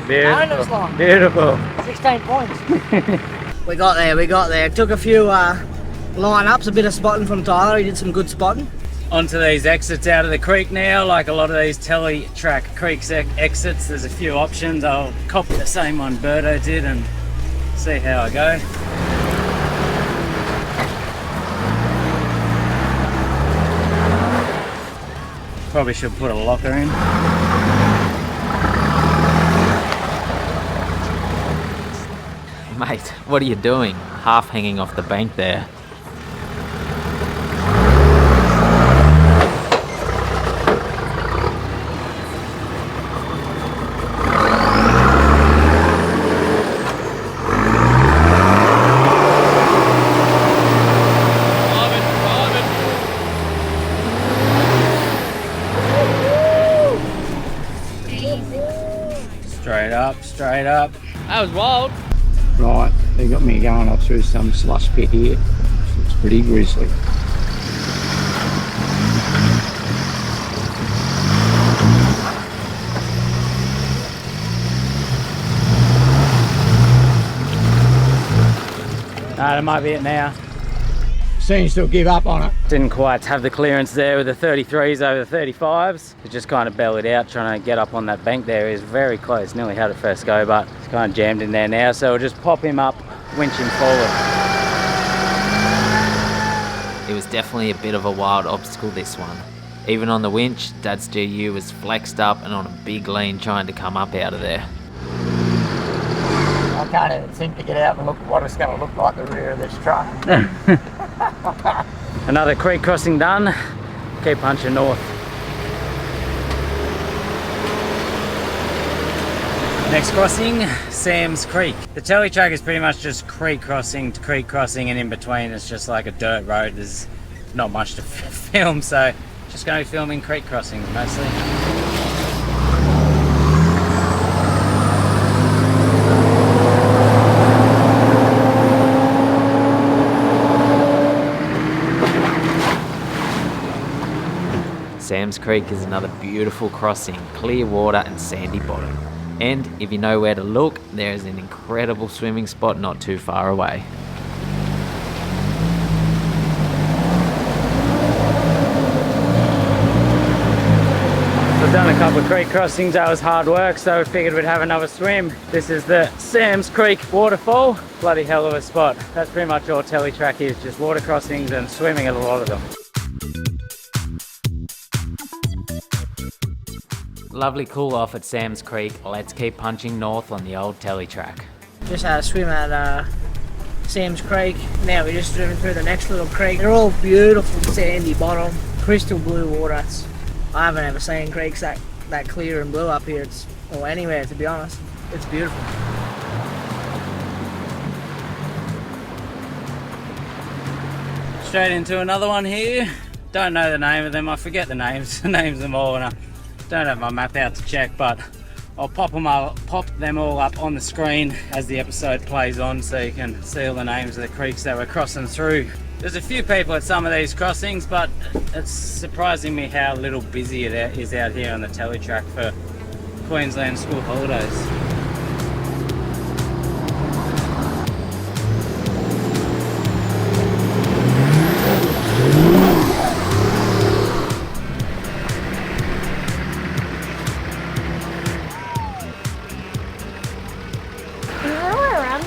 Beautiful. Beautiful. 16 points. We got there. Took a few line-ups, a bit of spotting from Tyler. He did some good spotting. Onto these exits out of the creek now. Like a lot of these Tele Track creeks exits, there's a few options. I'll copy the same one Birdo did and see how I go. Probably should put a locker in. Mate, what are you doing? Half hanging off the bank there. Straight up. That was wild. Right, they got me going up through some slush pit here. It's pretty grisly. That might be it now. Seems to give up on it. Didn't quite have the clearance there with the 33s over the 35s. It just kind of bellied out trying to get up on that bank there. He was very close, nearly had it first go, but it's kind of jammed in there now. So we'll just pop him up, winch him forward. It was definitely a bit of a wild obstacle, this one. Even on the winch, Dad's GU was flexed up and on a big lean trying to come up out of there. I can't even seem to get out and look at what it's going to look like the rear of this truck. Another creek crossing done. Keep punching north. Next crossing, Sam's Creek. The Tele Track is pretty much just creek crossing to creek crossing, and in between it's just like a dirt road. There's not much to film, so just going to be filming creek crossings mostly. Sam's Creek is another beautiful crossing, clear water and sandy bottom. And if you know where to look, there is an incredible swimming spot not too far away. I've done a couple of creek crossings. That was hard work, so we figured we'd have another swim. This is the Sam's Creek waterfall. Bloody hell of a spot. That's pretty much all Tele Track is, just water crossings and swimming at a lot of them. Lovely cool off at Sam's Creek. Let's keep punching north on the old Tele Track. Just had a swim at Sam's Creek. Now we're just driven through the next little creek. They're all beautiful sandy bottom, crystal blue water. I haven't ever seen creeks that clear and blue up here. Or anywhere, to be honest. It's beautiful. Straight into another one here. Don't know the name of them. I forget the names. Names them all, and I don't have my map out to check, but I'll pop them all up on the screen as the episode plays on, so you can see all the names of the creeks that we're crossing through. There's a few people at some of these crossings, but it's surprising me how little busy it is out here on the Tele Track for Queensland school holidays.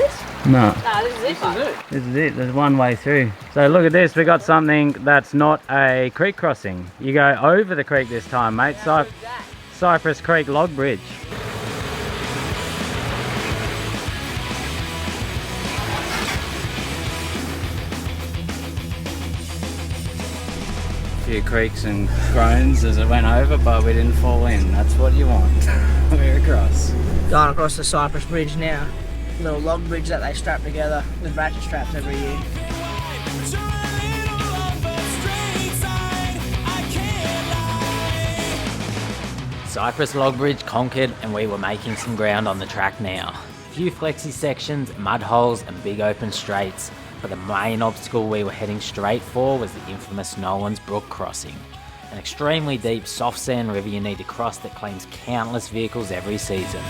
this? No. No, this is it. This is it. There's one way through. So look at this. We got something that's not a creek crossing. You go over the creek this time, mate. Cypress Creek Log Bridge. Few creaks and groans as it went over, but we didn't fall in. That's what you want. We're across. Going across the Cypress Bridge now. Little log bridge that they strap together with ratchet straps every year. Cypress Log Bridge conquered, and we were making some ground on the track now. A few flexi sections, mud holes and big open straights, but the main obstacle we were heading straight for was the infamous Nolans Brook crossing. An extremely deep soft sand river you need to cross that claims countless vehicles every season.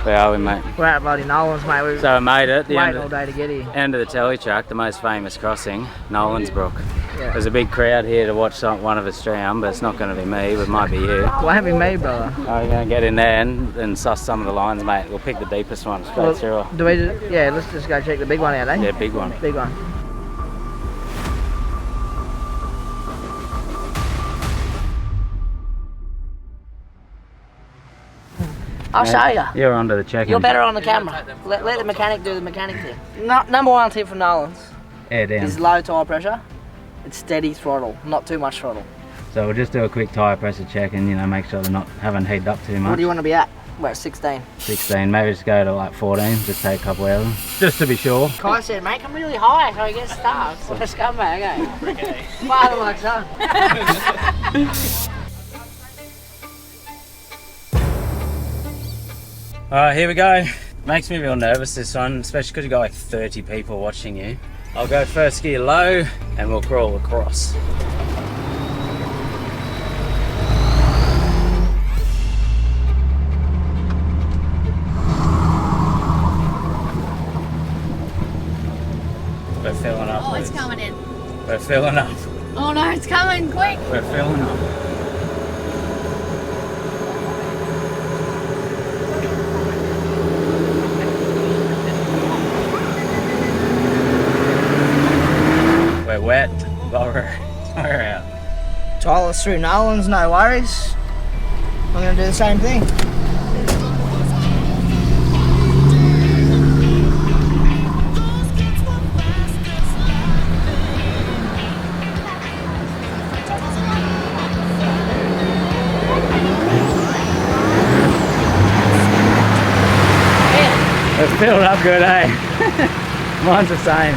Where are we, mate? We're at bloody Nolans, mate. We So I made it. The waiting all day to get here. end of the telly track, the most famous crossing, Nolans Brook. Yeah. There's a big crowd here to watch one of us drown, but it's not going to be me. It might be you. Why having me, brother? I'm going to get in there and suss some of the lines, mate. We'll pick the deepest one straight through. Do we? Yeah, let's just go check the big one out, eh? Yeah, big one. Big one. I'll show you. You're onto the check-in. You're better on the camera. Let the mechanic do the mechanic thing. Number one tip from Nolans Air down. is low tyre pressure. It's steady throttle, not too much throttle. So we'll just do a quick tyre pressure check and, make sure they're not haven't heated up too much. What do you want to be at? We're at 16. 16, maybe just go to like 14, just take a couple out of them. Just to be sure. Kai said, make them really high so he gets stars. What a scumbag, eh? Father like son. Alright, here we go. Makes me real nervous, this one, especially because you got like 30 people watching you. I'll go first gear low and we'll crawl across. We're filling up. Oh, it's coming in. We're filling up. Oh no, it's coming, quick. We're filling up. We're wet, but we're out. Tyler's through Nolans, no worries. I'm going to do the same thing. It's filled up good, eh? Mine's the same.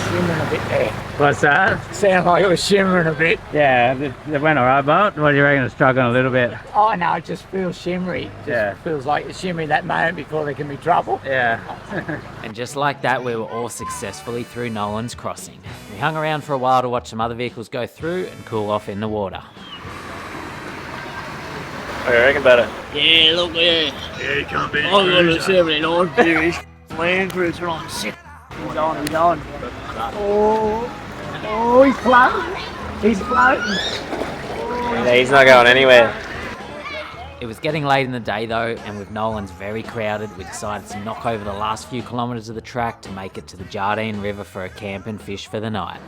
Shimmering a bit there. What's that? Sound like it was shimmering a bit. Yeah, it went alright, but what do you reckon? It's struggling a little bit. Oh no, it just feels shimmery. Feels like it's shimmering that moment before there can be trouble. Yeah. And just like that, we were all successfully through Nolans Crossing. We hung around for a while to watch some other vehicles go through and cool off in the water. What do you reckon about it? Yeah, look there. Yeah, you can't beat I got a 79 series Land Cruiser on. Sick. He's on, he's on. Oh, he's floating. He's floating. Yeah, he's not going anywhere. It was getting late in the day though, and with Nolans very crowded, we decided to knock over the last few kilometres of the track to make it to the Jardine River for a camp and fish for the night.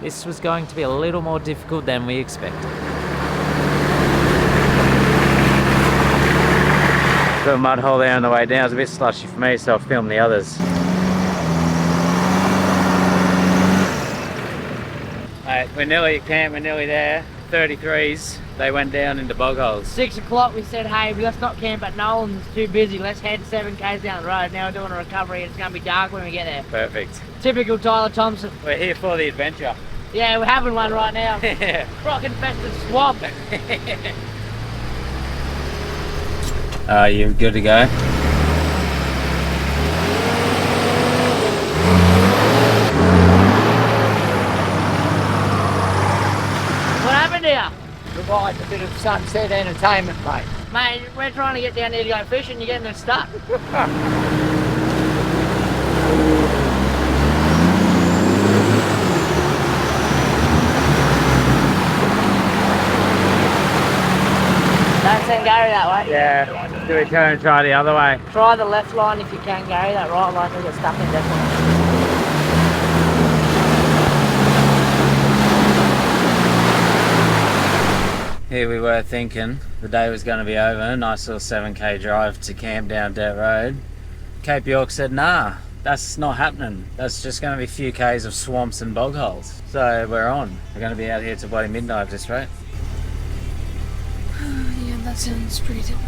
this was going to be a little more difficult than we expected. Got a mud hole there on the way down. It was a bit slushy for me, so I'll film the others. Alright, we're nearly at camp, we're nearly there. 33s, they went down into bog holes. 6 o'clock we said, hey, let's not camp at Nolan's, it's too busy, let's head 7k's down the road. Now we're doing a recovery and it's going to be dark when we get there. Perfect. Typical Tyler Thompson. We're here for the adventure. Yeah, we're having one right now. Yeah. Rock infested swamp. You good to go? What happened here? Provides a bit of sunset entertainment, mate. Mate, we're trying to get down here to go fishing, you're getting us stuck. Don't send Gary that way. Yeah, do we turn and try the other way? Try the left line if you can, Gary. That right line will get stuck in definitely. Here we were thinking the day was going to be over, nice little 7k drive to camp down Dirt Road. Cape York said, nah, that's not happening. That's just going to be a few k's of swamps and bog holes. So we're on. We're going to be out here till bloody midnight, this rate. Yeah, that sounds pretty typical.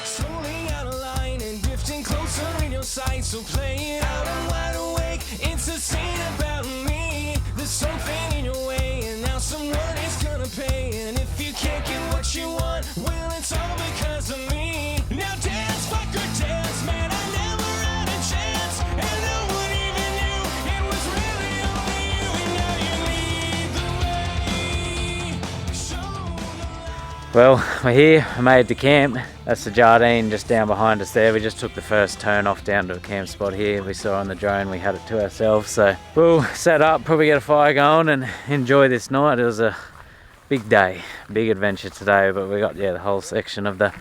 Slowly out of line and drifting closer in your sight. So play it out, I'm wide awake. It's a scene about me. There's something in your way, and now someone is gonna pay. And if you can't get what you want, well, it's all because of me. Now dance, fucker, dance, man. I never had a chance, and no one even knew it was really only you. And now you lead the way. Show the Well, we're here, we made it to camp. That's the Jardine just down behind us there. We just took the first turn off down to a camp spot here. We saw on the drone, we had it to ourselves. So we'll set up, probably get a fire going and enjoy this night. It was a big day, big adventure today, but we got, yeah, the whole section of the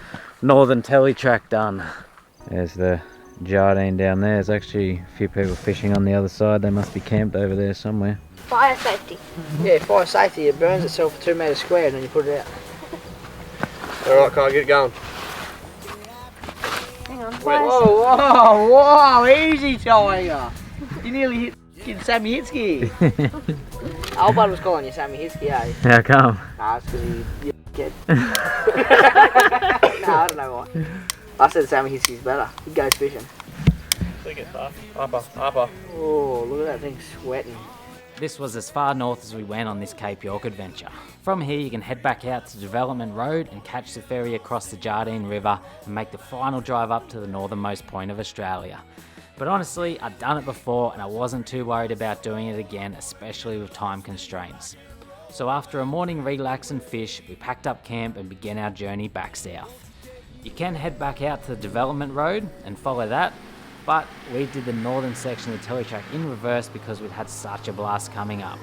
Northern Telly Track done. There's the Jardine down there. There's actually a few people fishing on the other side. They must be camped over there somewhere. Fire safety. Yeah, fire safety. It burns itself 2 metres square and then you put it out. Alright, can't get it going. Hang on. Whoa, whoa, whoa, easy, Tiger. You nearly hit Sammy Hitsky. Old bud was calling you Sammy Hitsky, eh? How come? Nah, it's because you're a kid. Nah, I don't know why. I said Sammy Hitsky's better. He goes fishing. Upper. Oh, look at that thing sweating. This was as far north as we went on this Cape York adventure. From here you can head back out to Development Road and catch the ferry across the Jardine River and make the final drive up to the northernmost point of Australia. But honestly, I'd done it before and I wasn't too worried about doing it again, especially with time constraints. So after a morning relax and fish, we packed up camp and began our journey back south. You can head back out to the Development Road and follow that, but we did the northern section of the Telly Track in reverse because we'd had such a blast coming up.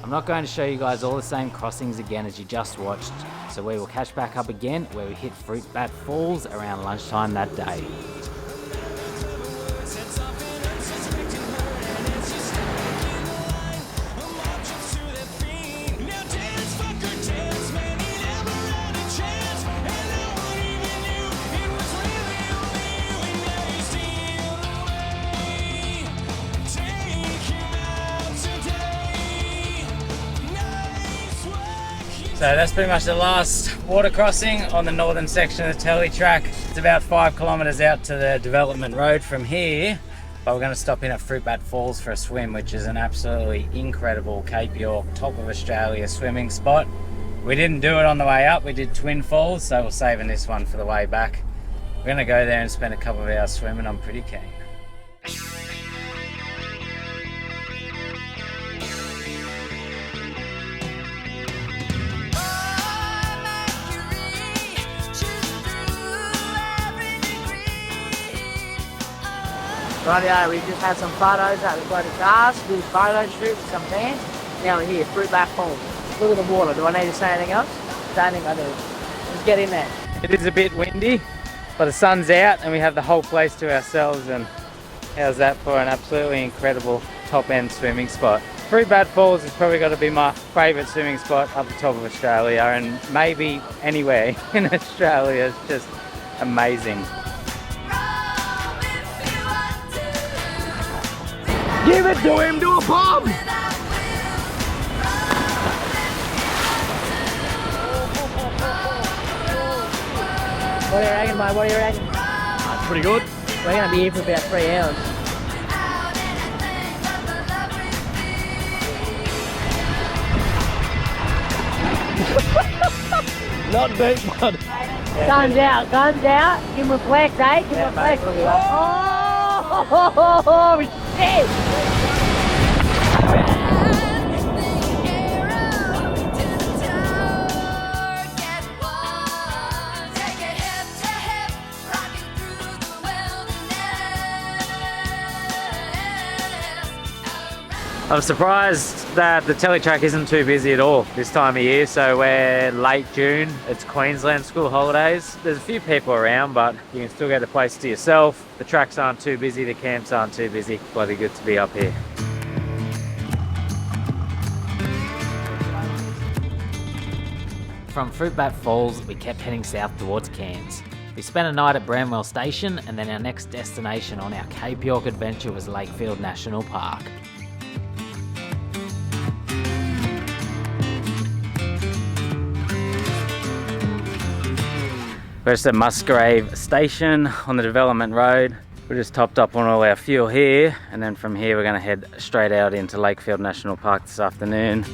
I'm not going to show you guys all the same crossings again as you just watched, so we will catch back up again where we hit Fruit Bat Falls around lunchtime that day. So that's pretty much the last water crossing on the northern section of the Telly Track. It's about 5 kilometres out to the Development Road from here, but we're going to stop in at Fruit Bat Falls for a swim, which is an absolutely incredible Cape York, top of Australia swimming spot. We didn't do it on the way up, we did Twin Falls, so we're saving this one for the way back. We're going to go there and spend a couple of hours swimming. I'm pretty keen. Rightio, we just had some photos at the bloody cars, did a photo shoot with some fans. Now we're here, Fruit Bat Falls. Look at the water, do I need to say anything else? Don't think I do. Let's get in there. It is a bit windy, but the sun's out and we have the whole place to ourselves, and how's that for an absolutely incredible top end swimming spot. Fruitbat Falls has probably got to be my favourite swimming spot up the top of Australia, and maybe anywhere in Australia. It's just amazing. Give it to him, do a pump! What do you reckon, mate? What do you reckon? That's pretty good. We're going to be here for about 3 hours. Not deep, bud. Guns out, guns out. Give him a flex, eh? Give him a flex. Oh, shit! I'm surprised that the teletrack isn't too busy at all this time of year. So we're late June, it's Queensland school holidays. There's a few people around, but you can still get the place to yourself. The tracks aren't too busy, the camps aren't too busy. Bloody good to be up here. From Fruitbat Falls, we kept heading south towards Cairns. We spent a night at Bramwell Station, and then our next destination on our Cape York adventure was Lakefield National Park. We're just at Musgrave Station on the development road. We just topped up on all our fuel here, and then from here we're going to head straight out into Lakefield National Park this afternoon.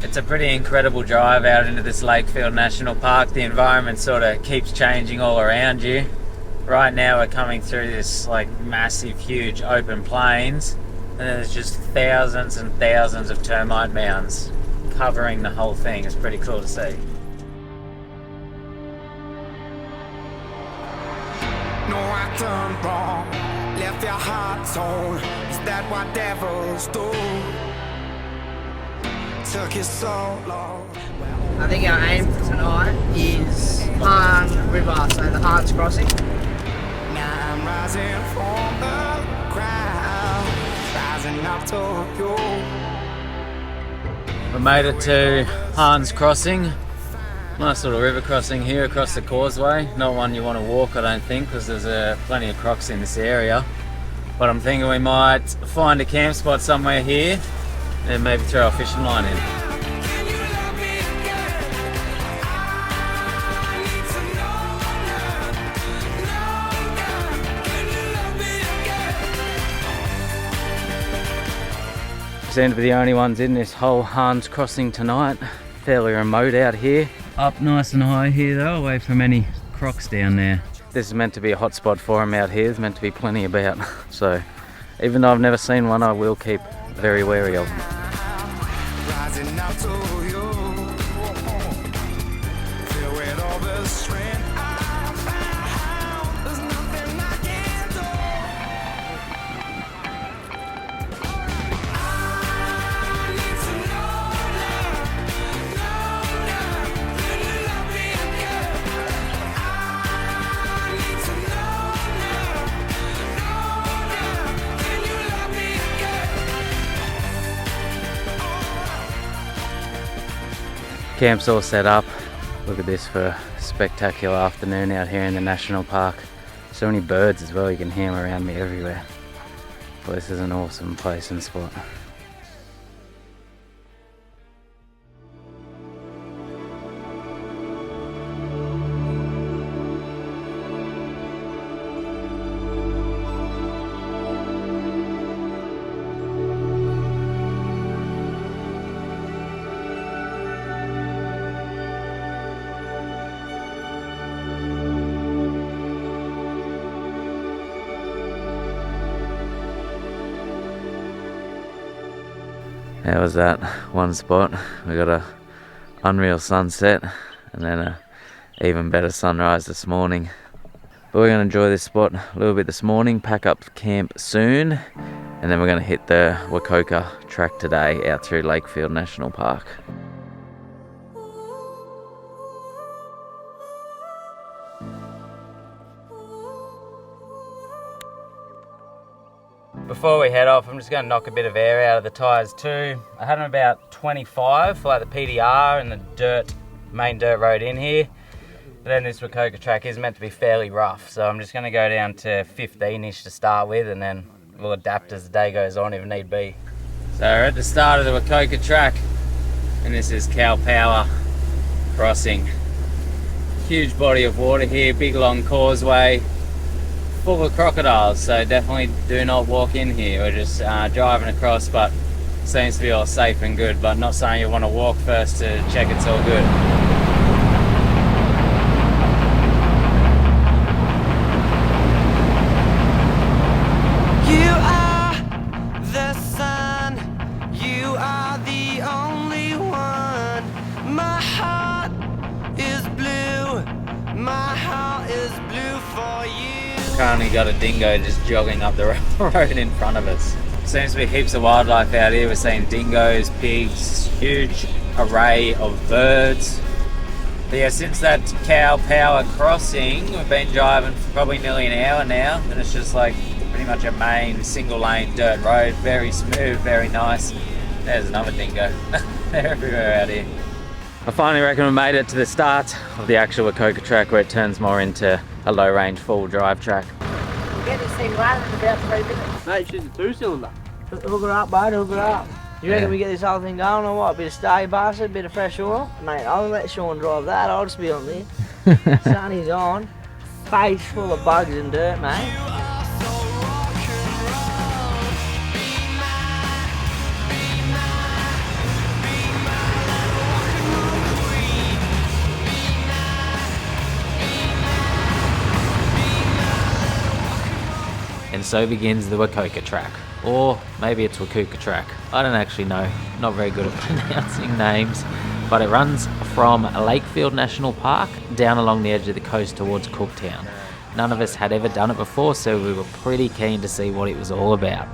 It's a pretty incredible drive out into this Lakefield National Park. The environment sort of keeps changing all around you. Right now we're coming through this like massive, huge open plains, and then there's just thousands and thousands of termite mounds covering the whole thing. It's pretty cool to see. No, I done wrong, left your heart torn. Is that what devils do? Took you so long. I think our aim for tonight is Hahn River, so the Hahn's Crossing. Now I'm rising from the ground, rising up to you. We made it to Hahn's Crossing. Nice little river crossing here across the causeway. Not one you want to walk, I don't think, because there's plenty of crocs in this area. But I'm thinking we might find a camp spot somewhere here and maybe throw a fishing line in. We seem to be the only ones in this whole Hahn's Crossing tonight. Fairly remote out here. Up nice and high here though, away from any crocs down there. This is meant to be a hot spot for them out here. There's meant to be plenty about. So even though I've never seen one, I will keep very wary of them. Rising up to you. Filled with all the strength I found. There's nothing I can do. I need to know now, can you love me again? I need to know now, can you love me again? Camp's all set up. Look at this for a spectacular afternoon out here in the national park. So many birds as well, you can hear them around me everywhere. Well, this is an awesome place and spot. That was that one spot. We got a unreal sunset and then a even better sunrise this morning. But we're going to enjoy this spot a little bit this morning, pack up camp soon, And then we're going to hit the Wacoka track today out through Lakefield National Park. Before we head off, I'm just going to knock a bit of air out of the tyres too. I had them about 25 for like the PDR and the main dirt road in here. But then this Wacoka track is meant to be fairly rough, so I'm just going to go down to 15-ish to start with, and then we'll adapt as the day goes on if need be. So we're at the start of the Wacoka track, and this is Cow Power crossing. Huge body of water here, big long causeway, full of crocodiles, so definitely do not walk in here. We're just driving across, but seems to be all safe and good, but not saying you want to walk first to check it's all good. You are the sun, you are the only one. My heart is blue, my heart is blue for you. Currently got a dingo just jogging up the road in front of us. Seems to be heaps of wildlife out here. We're seeing dingoes, pigs, huge array of birds. But yeah, since that Cow Power crossing, we've been driving for probably nearly an hour now, and it's just like pretty much a main single lane dirt road, very smooth, very nice. There's another dingo. They're everywhere out here. I finally reckon we made it to the start of the actual Wacoka track, where it turns more into a low range full drive track. We'll get this thing running in about 3 minutes. Mate, she's a 2-cylinder. Hook her up, bud, hook her up. You reckon we get this whole thing going or what? A bit of stay bastard, a bit of fresh oil? Mate, I'll let Sean drive that, I'll just be on there. Sunny's on. Face full of bugs and dirt, mate. And so begins the Wacoka track. Or maybe it's Wacoka track. I don't actually know. Not very good at pronouncing names. But it runs from Lakefield National Park down along the edge of the coast towards Cooktown. None of us had ever done it before, so we were pretty keen to see what it was all about.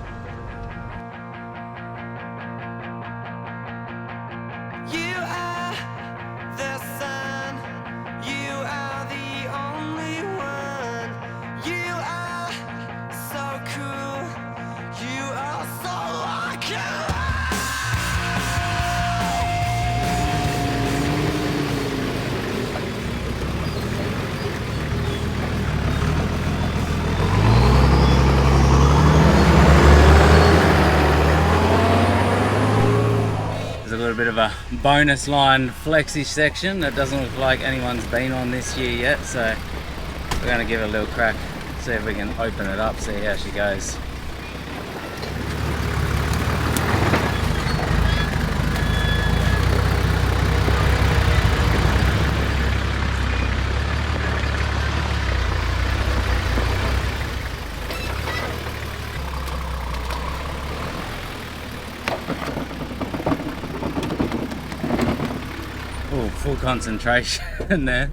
A little bit of a bonus line flexi section that doesn't look like anyone's been on this year yet, so we're going to give it a little crack, see if we can open it up, see how she goes. Full concentration there.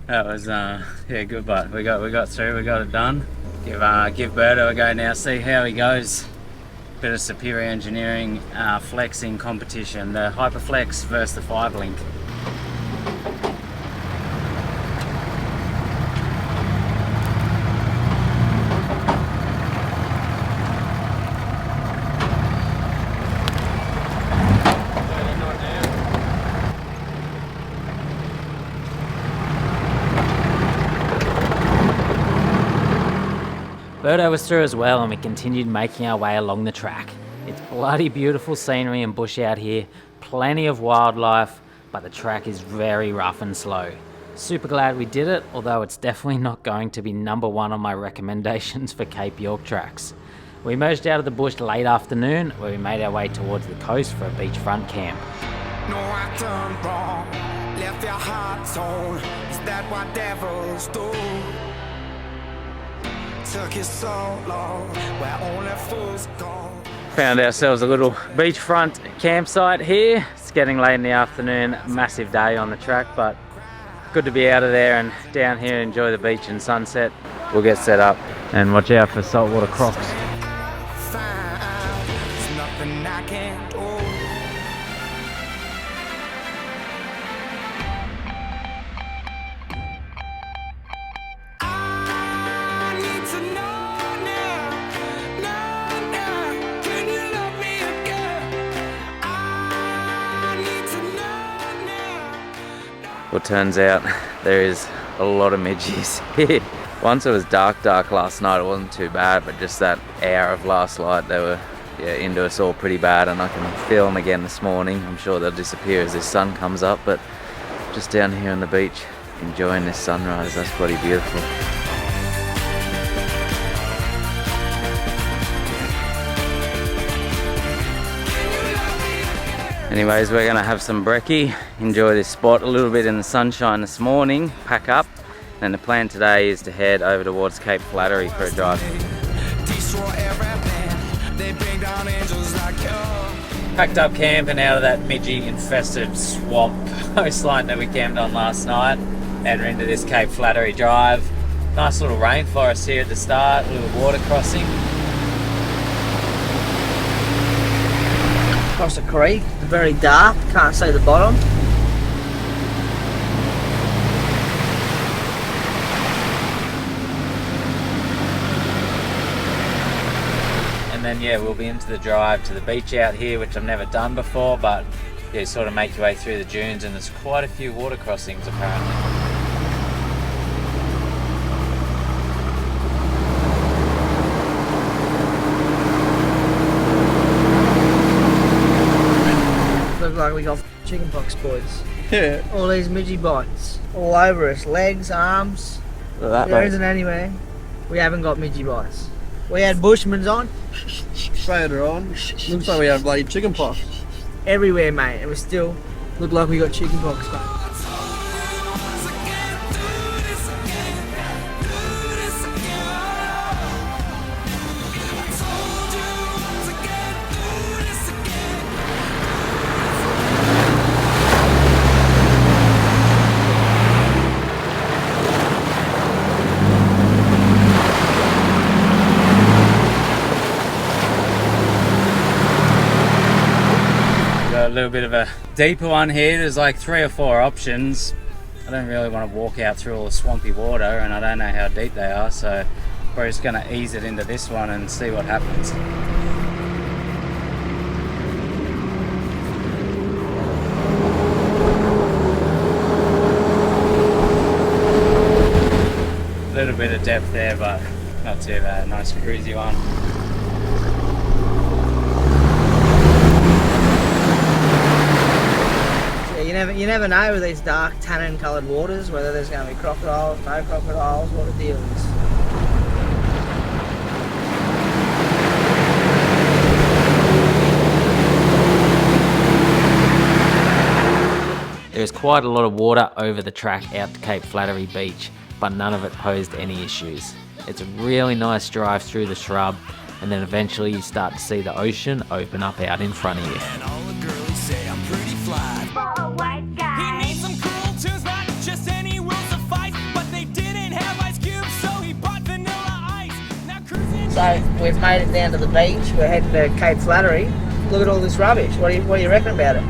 That was yeah, good, but we got through, we got it done. Give Berto a go now, see how he goes. Bit of superior engineering flexing competition, the Hyperflex versus the 5-link. Berto was through as well, and we continued making our way along the track. It's bloody beautiful scenery and bush out here, plenty of wildlife, but the track is very rough and slow. Super glad we did it, although it's definitely not going to be #1 on my recommendations for Cape York tracks. We emerged out of the bush late afternoon, where we made our way towards the coast for a beachfront camp. No, I done wrong, left your heart torn. Is that what devils do? Took you so long, where only fools go. Found ourselves a little beachfront campsite here. It's getting late in the afternoon, massive day on the track, but good to be out of there and down here, enjoy the beach and sunset. We'll get set up and watch out for saltwater crocs. can't. Oh. I need to know now, can you love me again? I need to know now. Well, turns out there is a lot of midges here. Once it was dark last night, it wasn't too bad, but just that hour of last light, they were into us all pretty bad, and I can feel them again this morning. I'm sure they'll disappear as the sun comes up, but just down here on the beach, enjoying this sunrise. That's bloody beautiful. Anyways, we're gonna have some brekkie, enjoy this spot a little bit in the sunshine this morning, pack up, and the plan today is to head over towards Cape Flattery for a drive. Packed up camping out of that midgie infested swamp coastline that we camped on last night, and we're into this Cape Flattery drive. Nice little rainforest here at the start, a little water crossing. Across the creek, very dark, can't see the bottom. And then yeah, we'll be into the drive to the beach out here, which I've never done before, but yeah, sort of make your way through the dunes, and there's quite a few water crossings apparently. Look like we got chickenpox, boys. Yeah. All these midgie bites all over us, legs, arms. There isn't anywhere we haven't got midgie bites. We had Bushman's on. Further on, looks like we have bloody chickenpox. Everywhere, mate, and we still look like we got chickenpox, mate. A little bit of a deeper one here. There's like 3 or 4 options. I don't really want to walk out through all the swampy water, and I don't know how deep they are, so we're just going to ease it into this one and see what happens. A little bit of depth there, but not too bad. Nice cruisy one. You never know with these dark tannin coloured waters whether there's going to be crocodiles, no crocodiles, what the deal is. There is quite a lot of water over the track out to Cape Flattery Beach, but none of it posed any issues. It's a really nice drive through the shrub, and then eventually you start to see the ocean open up out in front of you. And all the girlies say I'm pretty fly. For a white guy. He needs some cool tunes, not just any will suffice. But they didn't have ice cubes, so he bought vanilla ice. Now cruising. So we've made it down to the beach. We're heading to Cape Flattery. Look at all this rubbish. What do you reckon about it?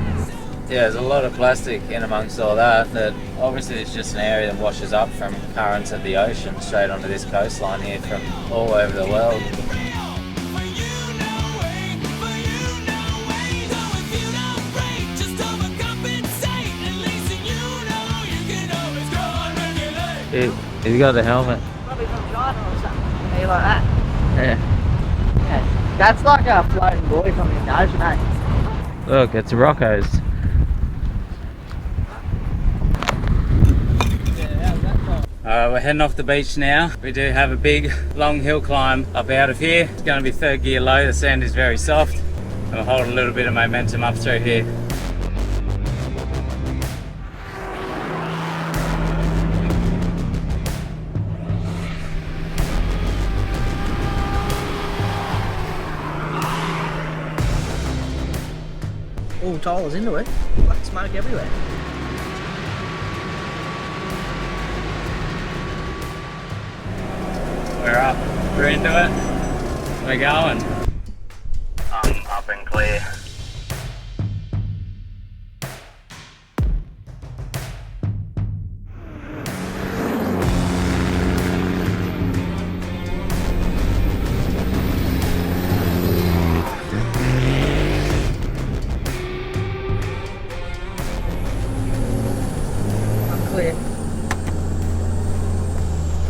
Yeah, there's a lot of plastic in amongst all that obviously it's just an area that washes up from currents of the ocean straight onto this coastline here from all over the world. He's got the helmet. Probably from China or something. Maybe like that. Yeah. That's like a floating boy from the ocean, eh? Look, it's Rocco's. We're heading off the beach now. We do have a big long hill climb up out of here. It's going to be 3rd gear low. The sand is very soft. We'll hold a little bit of momentum up through here. All Tyler's into it. Black smoke everywhere. We're up. We're into it. We're going. Up and clear. clear.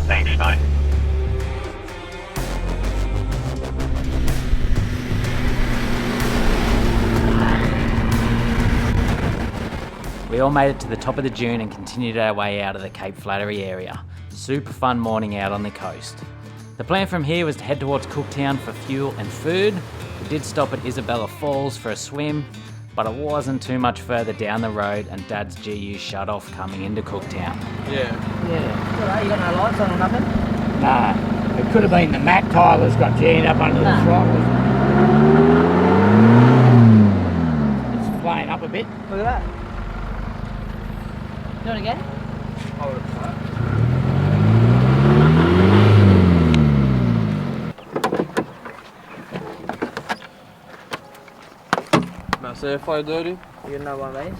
Thanks, mate. We all made it to the top of the dune and continued our way out of the Cape Flattery area. Super fun morning out on the coast. The plan from here was to head towards Cooktown for fuel and food. We did stop at Isabella Falls for a swim, but it wasn't too much further down the road and Dad's GU shut off coming into Cooktown. Yeah. Yeah. You got no lights on or nothing? Nah, it could have been the Mac Tyler's got jammed up under the throttle. It's playing up a bit. Look at that. Do it again? Hold it flat. Mass airflow dirty. You know one of these?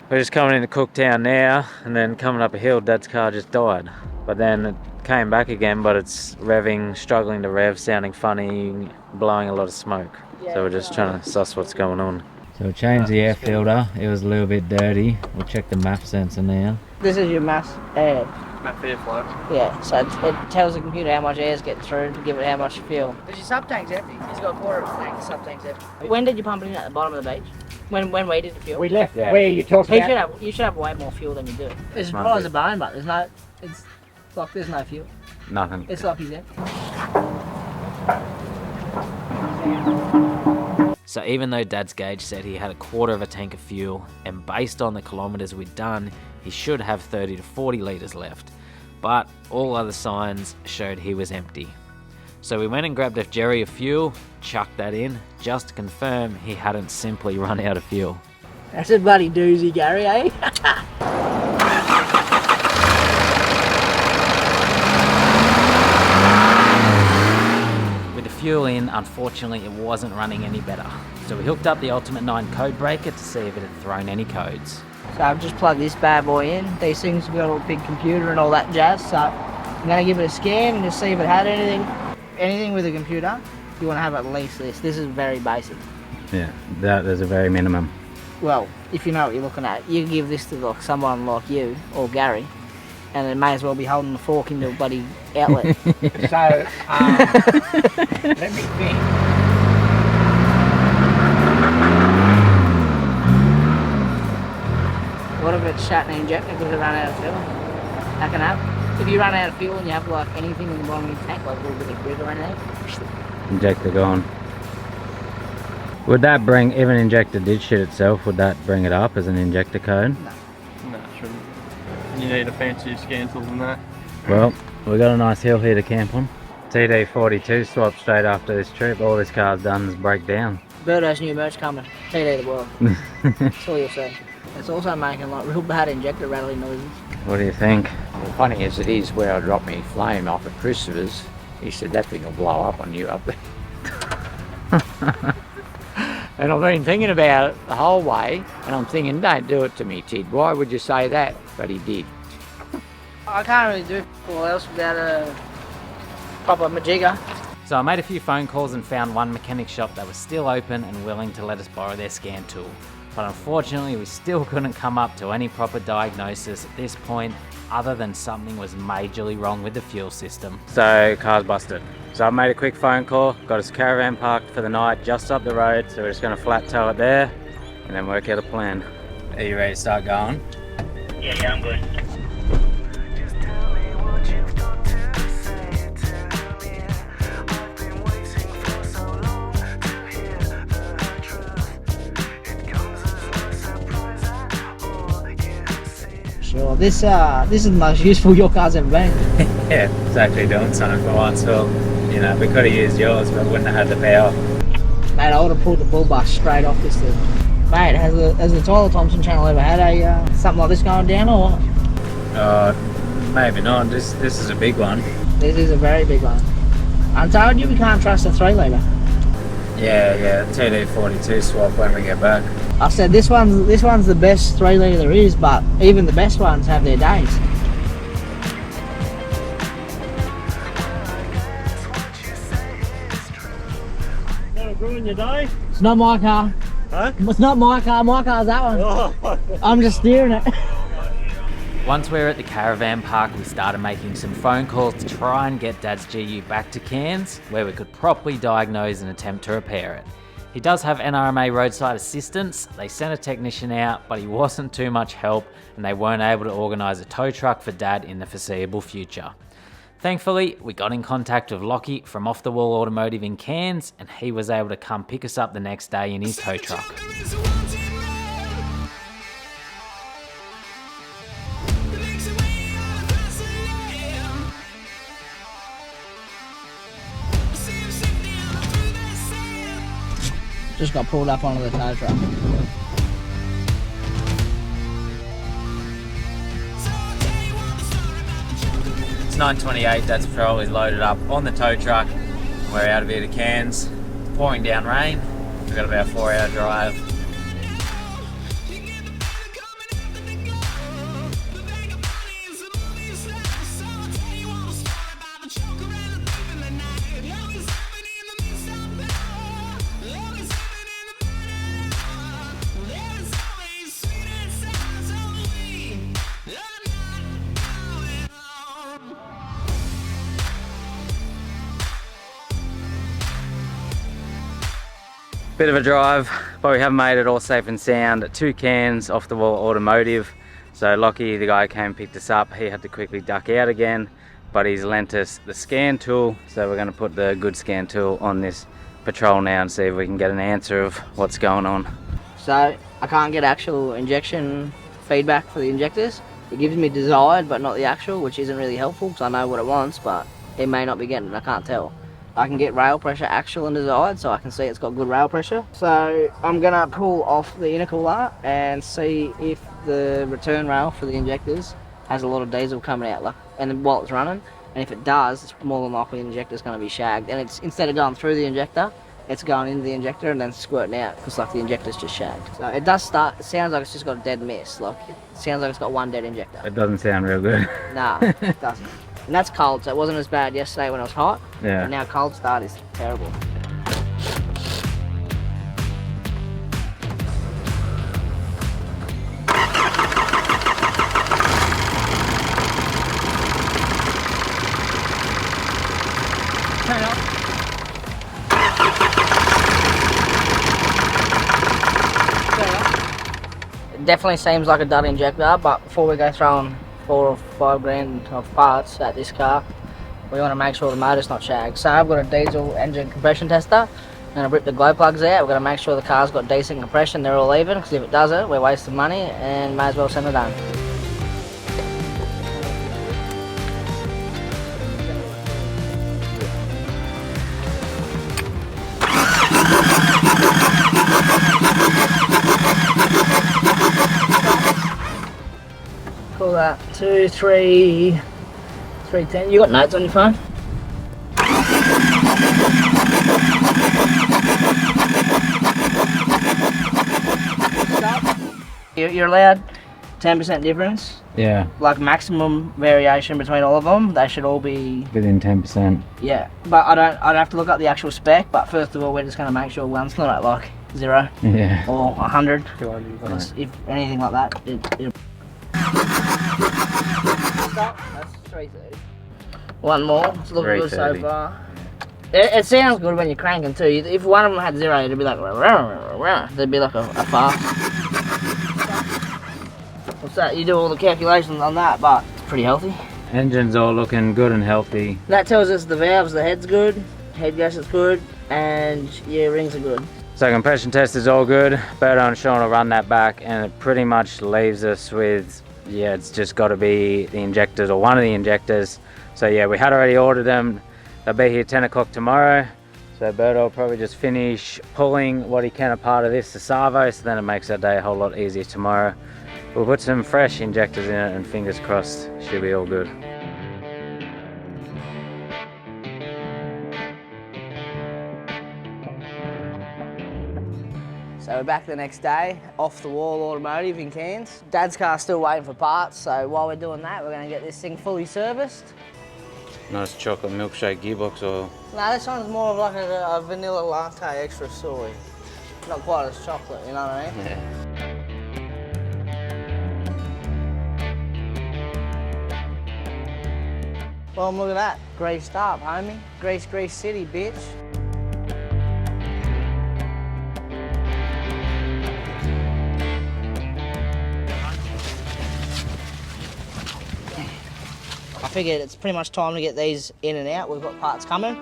We're just coming into Cooktown now, and then coming up a hill, Dad's car just died. But then it came back again, but it's revving, struggling to rev, sounding funny, blowing a lot of smoke. So we're just trying to suss what's going on. So we changed the air filter, it was a little bit dirty. We'll check the map sensor now. This is your mass air. Mass airflow. Yeah, so it tells the computer how much air's getting through to give it how much fuel. Because your sub-tank's empty. It's got a quarter of a tank, the sub-tank's empty. When did you pump it in at the bottom of the beach? When we did the fuel? We left where you talked about. You should have way more fuel than you do. It's dry as a bone, but there's no, it's like there's no fuel. Nothing. It's like he's empty. So even though Dad's gauge said he had a quarter of a tank of fuel, and based on the kilometres we'd done, he should have 30 to 40 litres left, but all other signs showed he was empty. So we went and grabbed a jerry of fuel, chucked that in, just to confirm he hadn't simply run out of fuel. That's a bloody doozy, Gary, eh? With the fuel in, unfortunately it wasn't running any better. So we hooked up the Ultimate 9 code breaker to see if it had thrown any codes. So I've just plugged this bad boy in. These things have got a big computer and all that jazz, so I'm going to give it a scan and just see if it had anything. Anything with a computer, you want to have at least this. This is very basic. Yeah, there's a very minimum. Well, if you know what you're looking at, you give this to like someone like you or Gary, and it may as well be holding the fork into a bloody outlet. So, let me think. What if it's shut and injected because it ran out of fuel? That can happen. If you run out of fuel and you have like anything in the bottom of your tank, like a little bit of grit or anything. Injector gone. Would that bring, if an injector did shit itself, would that bring it up as an injector code? No. No, it shouldn't. You need a fancier scan tool than that. Well, we've got a nice hill here to camp on. TD42 swap straight after this trip. All this car's done is break down. Birdo's new merch coming. TD the world. That's all you'll see. It's also making like real bad injector rattling noises. What do you think? The funny as it is, where I dropped me flame off at Christopher's, he said that thing will blow up on you up there. And I've been thinking about it the whole way, and I'm thinking, don't do it to me, Tid. Why would you say that? But he did. I can't really do all else without a proper majigger. So I made a few phone calls and found one mechanic shop that was still open and willing to let us borrow their scan tool. But unfortunately, we still couldn't come up to any proper diagnosis at this point, other than something was majorly wrong with the fuel system. So, car's busted. So I made a quick phone call, got his caravan parked for the night just up the road, so we're just gonna flat tow it there, and then work out a plan. Are you ready to start going? Yeah, I'm good. Sure, this is the most useful your car's ever been. Yeah, it's actually doing something for once. Well, you know, we could have used yours, but wouldn't have had the power. Mate, I would have pulled the bull bus straight off this thing. Mate, has the Tyler Thompson channel ever had a something like this going down or what? Maybe not. This is a big one. This is a very big one. I told you we can't trust a 3-litre. Yeah, TD42 swap when we get back. I said this one's the best 3-litre there is, but even the best ones have their days. That'll ruin your day? It's not my car. Huh? It's not my car. My car's that one. Oh. I'm just steering it. Once we were at the caravan park, we started making some phone calls to try and get Dad's GU back to Cairns, where we could properly diagnose and attempt to repair it. He does have NRMA roadside assistance. They sent a technician out, but he wasn't too much help and they weren't able to organise a tow truck for Dad in the foreseeable future. Thankfully, we got in contact with Lockie from Off the Wall Automotive in Cairns, and he was able to come pick us up the next day in his tow truck. Just got pulled up onto the tow truck. It's 9:28, Dad's patrol is loaded up on the tow truck. We're out of here to Cairns. It's pouring down rain. We've got about a 4-hour drive. Bit of a drive, but we have made it all safe and sound to Cairns, Off the Wall Automotive. So Lockie, the guy who came and picked us up, he had to quickly duck out again, but he's lent us the scan tool. So we're going to put the good scan tool on this patrol now and see if we can get an answer of what's going on. So I can't get actual injection feedback for the injectors. It gives me desired, but not the actual, which isn't really helpful because I know what it wants, but it may not be getting it, I can't tell. I can get rail pressure actual and desired, so I can see it's got good rail pressure. So I'm gonna pull off the intercooler and see if the return rail for the injectors has a lot of diesel coming out, and while it's running. And if it does, it's more than likely the injector's gonna be shagged. And it's, instead of going through the injector, it's going into the injector and then squirting out, because like the injector's just shagged. So it does start, it sounds like it's just got a dead miss. Like, it sounds like it's got one dead injector. It doesn't sound real good. Nah, it doesn't. And that's cold, so it wasn't as bad yesterday when it was hot. Yeah. And now cold start is terrible. Turn it off. It definitely seems like a dud injector, but before we go throwing 4 or 5 grand of parts at this car, we want to make sure the motor's not shagged. So I've got a diesel engine compression tester. I'm going to rip the glow plugs out. We're going to make sure the car's got decent compression, they're all even, because if it doesn't, we're wasting money and may as well send it home. Call that 2, 3, 310. You got notes on your phone? You're allowed 10% difference. Yeah. Like maximum variation between all of them. They should all be Within 10%. Yeah, but I'd have to look up the actual spec. But first of all, we're just going to make sure one's not at like 0 Yeah. or 100. 200. Because if anything like that, it'll stop. That's 330. One more. It's looking good so 330. far. It sounds good when you're cranking too. If one of them had 0, it'd be like there'd be like a fast. What's that? You do all the calculations on that, but it's pretty healthy. Engine's all looking good and healthy. That tells us the valves, the head's good, head gasket good, and your rings are good. So compression test is all good. Berto and Sean will run that back, and it pretty much leaves us with, yeah, it's just got to be the injectors or one of the injectors. So yeah, we had already ordered them. They'll be here 10 o'clock tomorrow. So Berto will probably just finish pulling what he can apart of this to Savo, so then it makes our day a whole lot easier tomorrow. We'll put some fresh injectors in it and fingers crossed, should be all good. So we're back the next day, Off the Wall Automotive in Cairns. Dad's car's still waiting for parts, so while we're doing that, we're going to get this thing fully serviced. Nice chocolate milkshake gearbox oil. No, this one's more of like a vanilla latte extra soy. Not quite as chocolate, you know what I mean? Yeah. Well, look at that. Greased up, homie. Grease City, bitch. I figured it's pretty much time to get these in and out. We've got parts coming.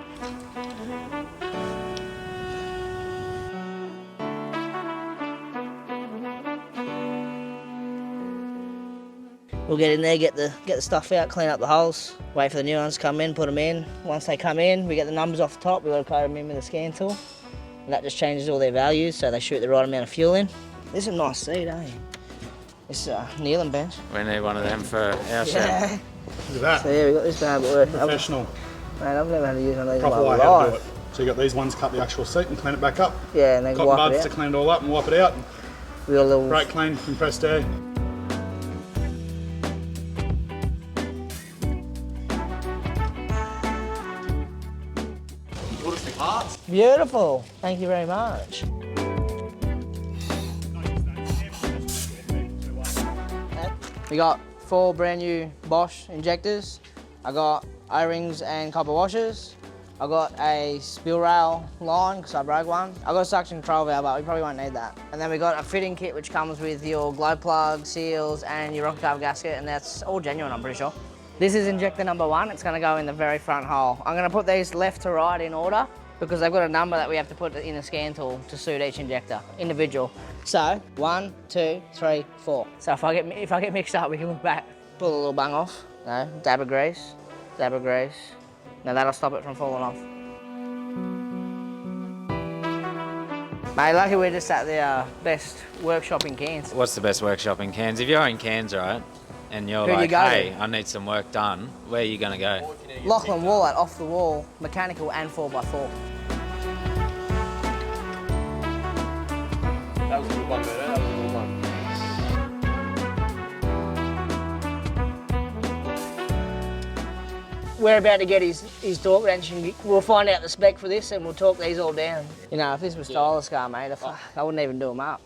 We'll get in there, get the stuff out, clean up the holes, wait for the new ones to come in, put them in. Once they come in, we get the numbers off the top, we've got to code them in with a scan tool. And that just changes all their values, so they shoot the right amount of fuel in. This is a nice seat, eh? This is a kneeling bench. We need one of them for our show. Yeah. Look at that. So yeah, we got this bad boy. Professional. Mate, I've never had to use one of these in Proper my way how to do life. it. So you got these ones, cut the actual seat and clean it back up. Yeah, and then got wipe muds it out. to clean it all up and wipe it out. We got a little... Brake clean, compressed air. Beautiful. Thank you very much. We got 4 brand new Bosch injectors. I got O-rings and copper washers. I got a spill rail line because I broke one. I got a suction control valve, but we probably won't need that. And then we got a fitting kit which comes with your glow plug, seals, and your rocket cover gasket, and that's all genuine, I'm pretty sure. This is injector number 1. It's going to go in the very front hole. I'm going to put these left to right in order because they've got a number that we have to put in a scan tool to suit each injector, individual. So 1, 2, 3, 4. So if I get mixed up, we can look back. Pull the little bung off. No, dab of grease, dab of grease. Now that'll stop it from falling off. Mate, lucky we're just at the best workshop in Cairns. What's the best workshop in Cairns? If you're in Cairns, right, and you're Who do you like, go hey, to? I need some work done, where are you going to go? Lachlan Wallet, off the wall, mechanical and 4x4. That was a good one, Berto. That was a good one. We're about to get his torque wrench and we'll find out the spec for this and we'll talk these all down. You know, if this was stylus car, mate, I wouldn't even do them up.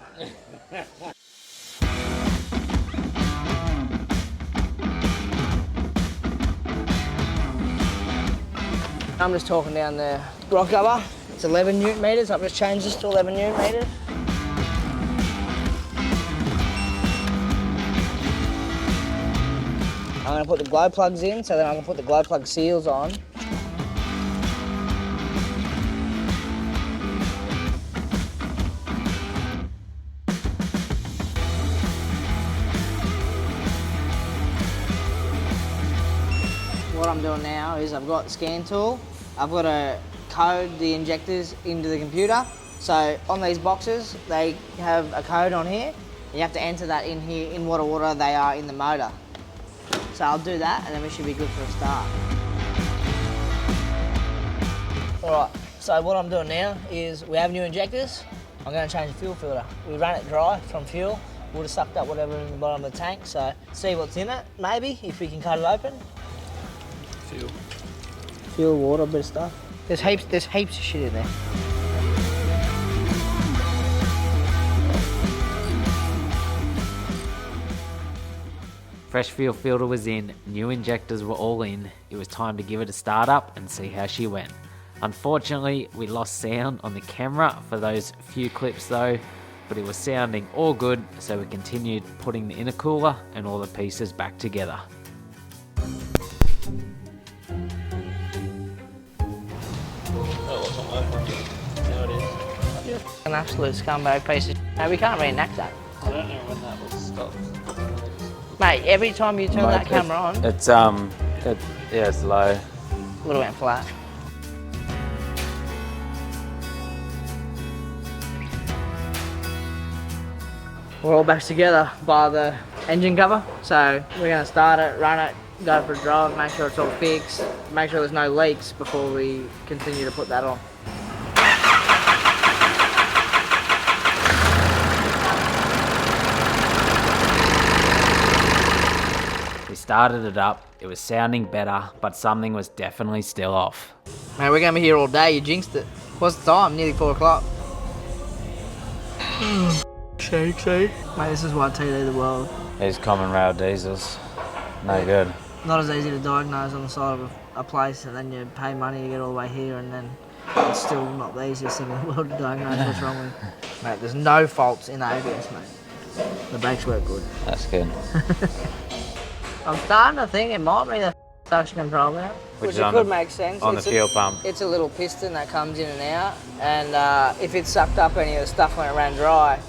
I'm just talking down the rock cover. It's 11 newton meters. I've just changed this to 11 newton meters. I'm going to put the glow plugs in so then I can put the glow plug seals on. What I'm doing now is I've got the scan tool. I've got to code the injectors into the computer. So on these boxes, they have a code on here. You have to enter that in here in what order they are in the motor. So I'll do that and then we should be good for a start. All right, so what I'm doing now is we have new injectors. I'm going to change the fuel filter. We ran it dry from fuel. Would have sucked up whatever in the bottom of the tank, so see what's in it, maybe, if we can cut it open. Fuel, water, a bit of stuff. There's heaps of shit in there. Fresh fuel filter was in, new injectors were all in. It was time to give it a start up and see how she went. Unfortunately, we lost sound on the camera for those few clips though, but it was sounding all good, so we continued putting the intercooler and all the pieces back together. An absolute scumbag piece of shit. No, we can't reenact that. I don't know when that will stop. Mate, every time you turn that camera on, It's it's low. would have went flat. We're all back together by the engine cover, so we're going to start it, run it, go for a drive, make sure it's all fixed, make sure there's no leaks before we continue to put that on. We started it up, it was sounding better, but something was definitely still off. Mate, we're going to be here all day, you jinxed it. What's the time? Nearly 4 o'clock. Shake. Mate, this is why I tell you the world. These common rail diesels, no good. not as easy to diagnose on the side of a place, and then you pay money to get all the way here, and then it's still not the easiest thing in the world to diagnose what's wrong with. Mate, there's no faults in the ABS, mate. The brakes work good. That's good. I'm starting to think it might be the suction control valve, which it could make sense. On the fuel pump. It's a little piston that comes in and out, and if it sucked up any of the stuff when it ran dry,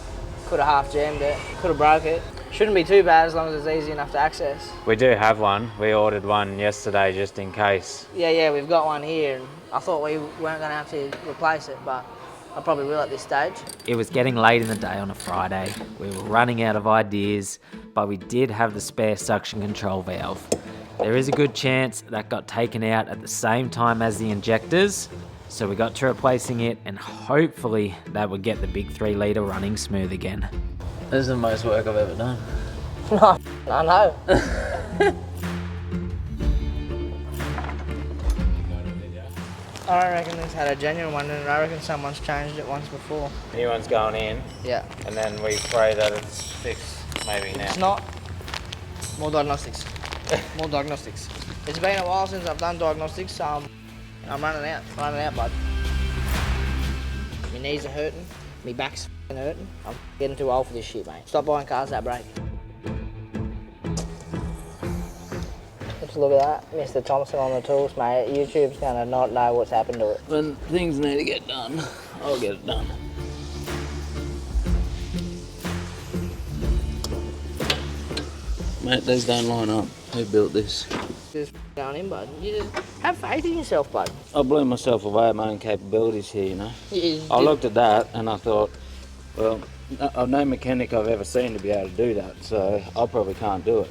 could have half jammed it, could have broke it. Shouldn't be too bad as long as it's easy enough to access. We do have one. We ordered one yesterday just in case. Yeah, we've got one here. And I thought we weren't going to have to replace it, but I probably will at this stage. It was getting late in the day on a Friday. We were running out of ideas, but we did have the spare suction control valve. There is a good chance that got taken out at the same time as the injectors, so we got to replacing it, and hopefully that would get the big 3 litre running smooth again. This is the most work I've ever done. I know. I reckon this had a genuine one, and I reckon someone's changed it once before. New one's going in. Yeah. And then we pray that it's fixed maybe now. It's not. More diagnostics. More diagnostics. It's been a while since I've done diagnostics, so I'm running out, bud. My knees are hurting, my back's f***ing hurting. I'm getting too old for this shit, mate. Stop buying cars that break. Just look at that, Mr. Thompson on the tools, mate. YouTube's gonna not know what's happened to it. When things need to get done, I'll get it done. Mate, these don't line up. Who built this? Just going in, bud. You just have faith in yourself, bud. I blew myself away at my own capabilities here, you know. You I looked at that and I thought, well, I've no mechanic I've ever seen to be able to do that, so I probably can't do it.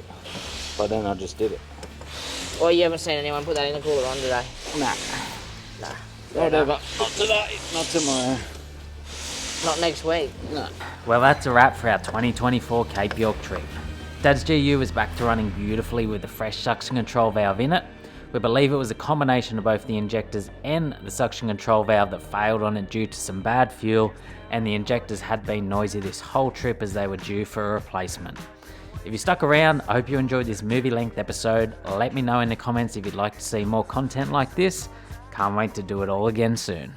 But then I just did it. Well, you haven't seen anyone put that in the cooler on today? Nah. Whatever. Not today, not tomorrow. Not next week? No. Well, that's a wrap for our 2024 Cape York trip. Dad's GU is back to running beautifully with the fresh suction control valve in it. We believe it was a combination of both the injectors and the suction control valve that failed on it due to some bad fuel, and the injectors had been noisy this whole trip as they were due for a replacement. If you stuck around, I hope you enjoyed this movie-length episode. Let me know in the comments if you'd like to see more content like this. Can't wait to do it all again soon.